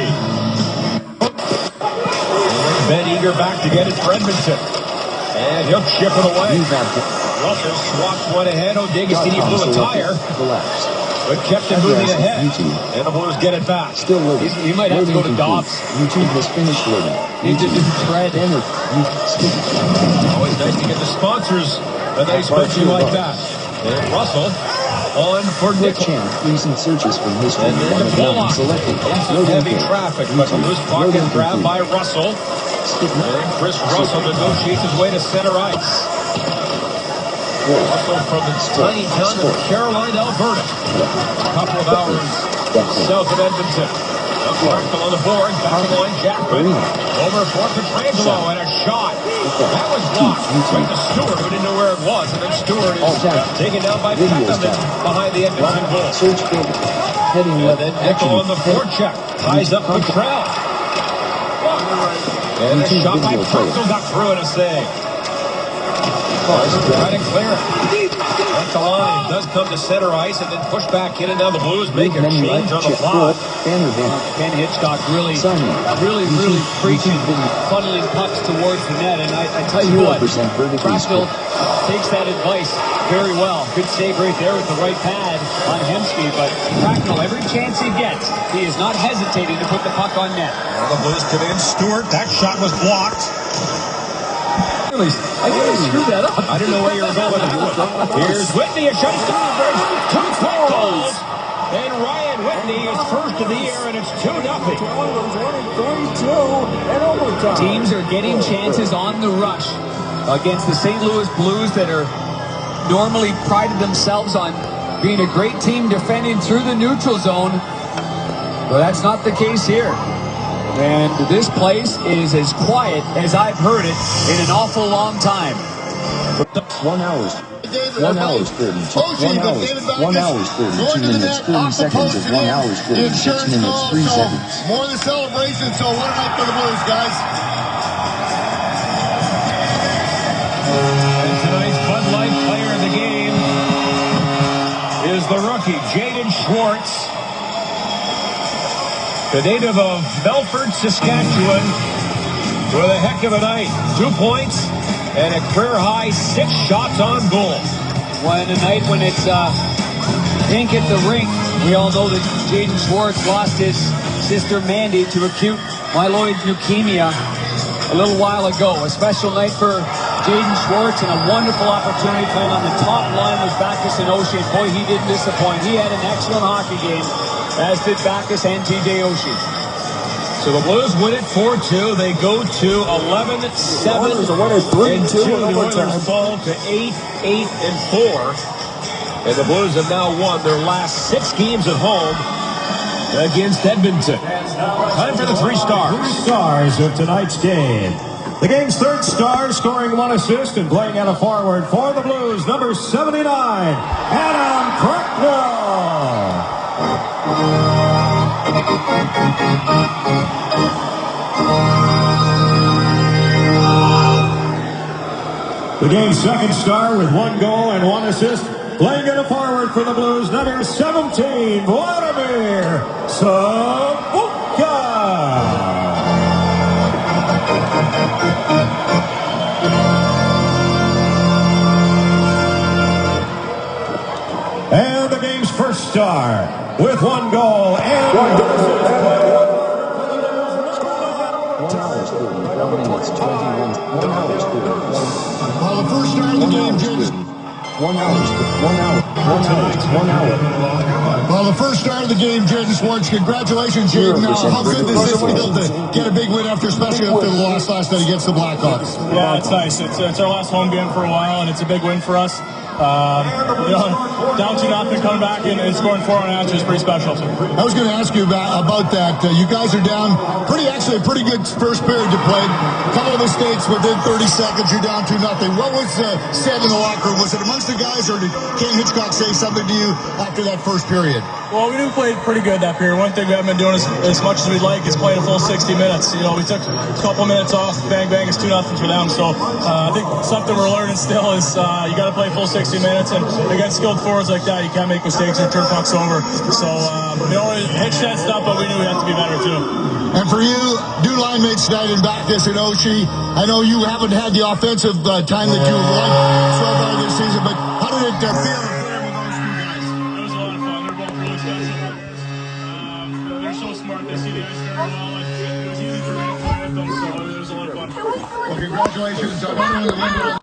Ben Eager back to get it for Edmonton. And he'll chip it away. Russell swaps one ahead. O'Dagostini blew a tire. But kept it moving ahead. And the Blues get it back. Still living. He might have to go to Dobbs. YouTube has finished living. He just tread. Always nice to get the sponsors a nice mention like that. And Russell on for Nickel. Recent searches from history. And then the pull-off. Into heavy traffic. But the loose puck is grabbed by Russell. And Chris Russell negotiates his way to center ice. Russell from the tiny town of Caroline, Alberta. A couple of hours south of Edmonton. Markle on the board. Back to the line, Jackman. Over for Pietrangelo and a shot. That was blocked. Right to Stewart, who didn't know where it was. And then Stewart is taken down by Peckham behind the Edmonton goal. And then Nickel on the forecheck. Ties up Petrell. And the shot by Purcell got through in a save. Try to clear it. At the line, it does come to center ice and then push back in, and now the Blues make a change on the fly. Ken Hitchcock really preaching, funneling pucks towards the net. And I tell you what, Brassfield takes that advice very well. Good save right there with the right pad on Hemsky. But Bracknell, every chance he gets, he is not hesitating to put the puck on net. The Blues come in. Stewart, that shot was blocked. I think I screwed that up. I didn't know where you were going with it. Here's Whitney, a shot. Two quick goals. And Ryan Whitney is first of the year, and it's 2-0. Teams are getting chances on the rush against the St. Louis Blues that are normally prided themselves on being a great team defending through the neutral zone. But that's not the case here. And this place is as quiet as I've heard it in an awful long time. 1 hour, 1 hour 32. 1 hour 32 minutes 30 seconds of 1 hour 36 minutes 3 seconds. More of the celebration, so what a night for the Blues, guys. And tonight's Bud Light player of the game is the rookie, Jaden Schwartz. The native of Melfort, Saskatchewan, with a heck of a night. 2 points and a career-high 6 shots on goal. When a night when it's pink at the rink, we all know that Jaden Schwartz lost his sister Mandy to acute myeloid leukemia a little while ago. A special night for Jaden Schwartz and a wonderful opportunity playing on the top line with Backus and Oshie. Boy, he didn't disappoint. He had an excellent hockey game, as did Backus and TJ Oshie. So the Blues win it 4-2. They go to 11-7. Oilers are winning 3-2 The in Oilers overtime. fall to 8-4. And the Blues have now won their last 6 games at home against Edmonton. Time for the 3 stars. 3 stars of tonight's game. The game's third star, scoring 1 assist and playing out a forward for the Blues, number 79, Adam Bracknell. The game's second star with 1 goal and 1 assist, playing in a forward for the Blues, number 17, Vladimir Sabuka. And the game's first star with 1 goal and 1 assist. 1 hour 31 minutes 21. 1 hour 31. Well, the first star of the game, Jaden. 1 hour. Well, the first star of the game, Jaden Schwartz. Congratulations, Jaden. How good does this feel to get a big win especially after the loss last night against the Blackhawks? Yeah, it's nice. It's our last home game for a while, and it's a big win for us. Down 2-0, coming back and scoring 4 on answer is pretty special. I was going to ask you about that. You guys are down a pretty good first period you played. A couple of mistakes within 30 seconds. You're down 2-0. What was said in the locker room? Was it amongst the guys, or did Ken Hitchcock say something to you after that first period? Well, we played pretty good that period. One thing we haven't been doing as much as we'd like is playing a full 60 minutes. We took a couple minutes off. Bang, bang, it's 2-0 for them. So I think something we're learning still is you got to play full 60 minutes. And against skilled forwards like that, you can't make mistakes or turn pucks over. So, Hitch that stuff, but we knew we had to be better too. And for you, new line mates tonight in Backus and Oshie, I know you haven't had the offensive time that you've liked so far this season, but how did it feel? They're so smart. They see the ice very well. It was easy for me to play with them, so it was a lot of fun. Well, congratulations on winning the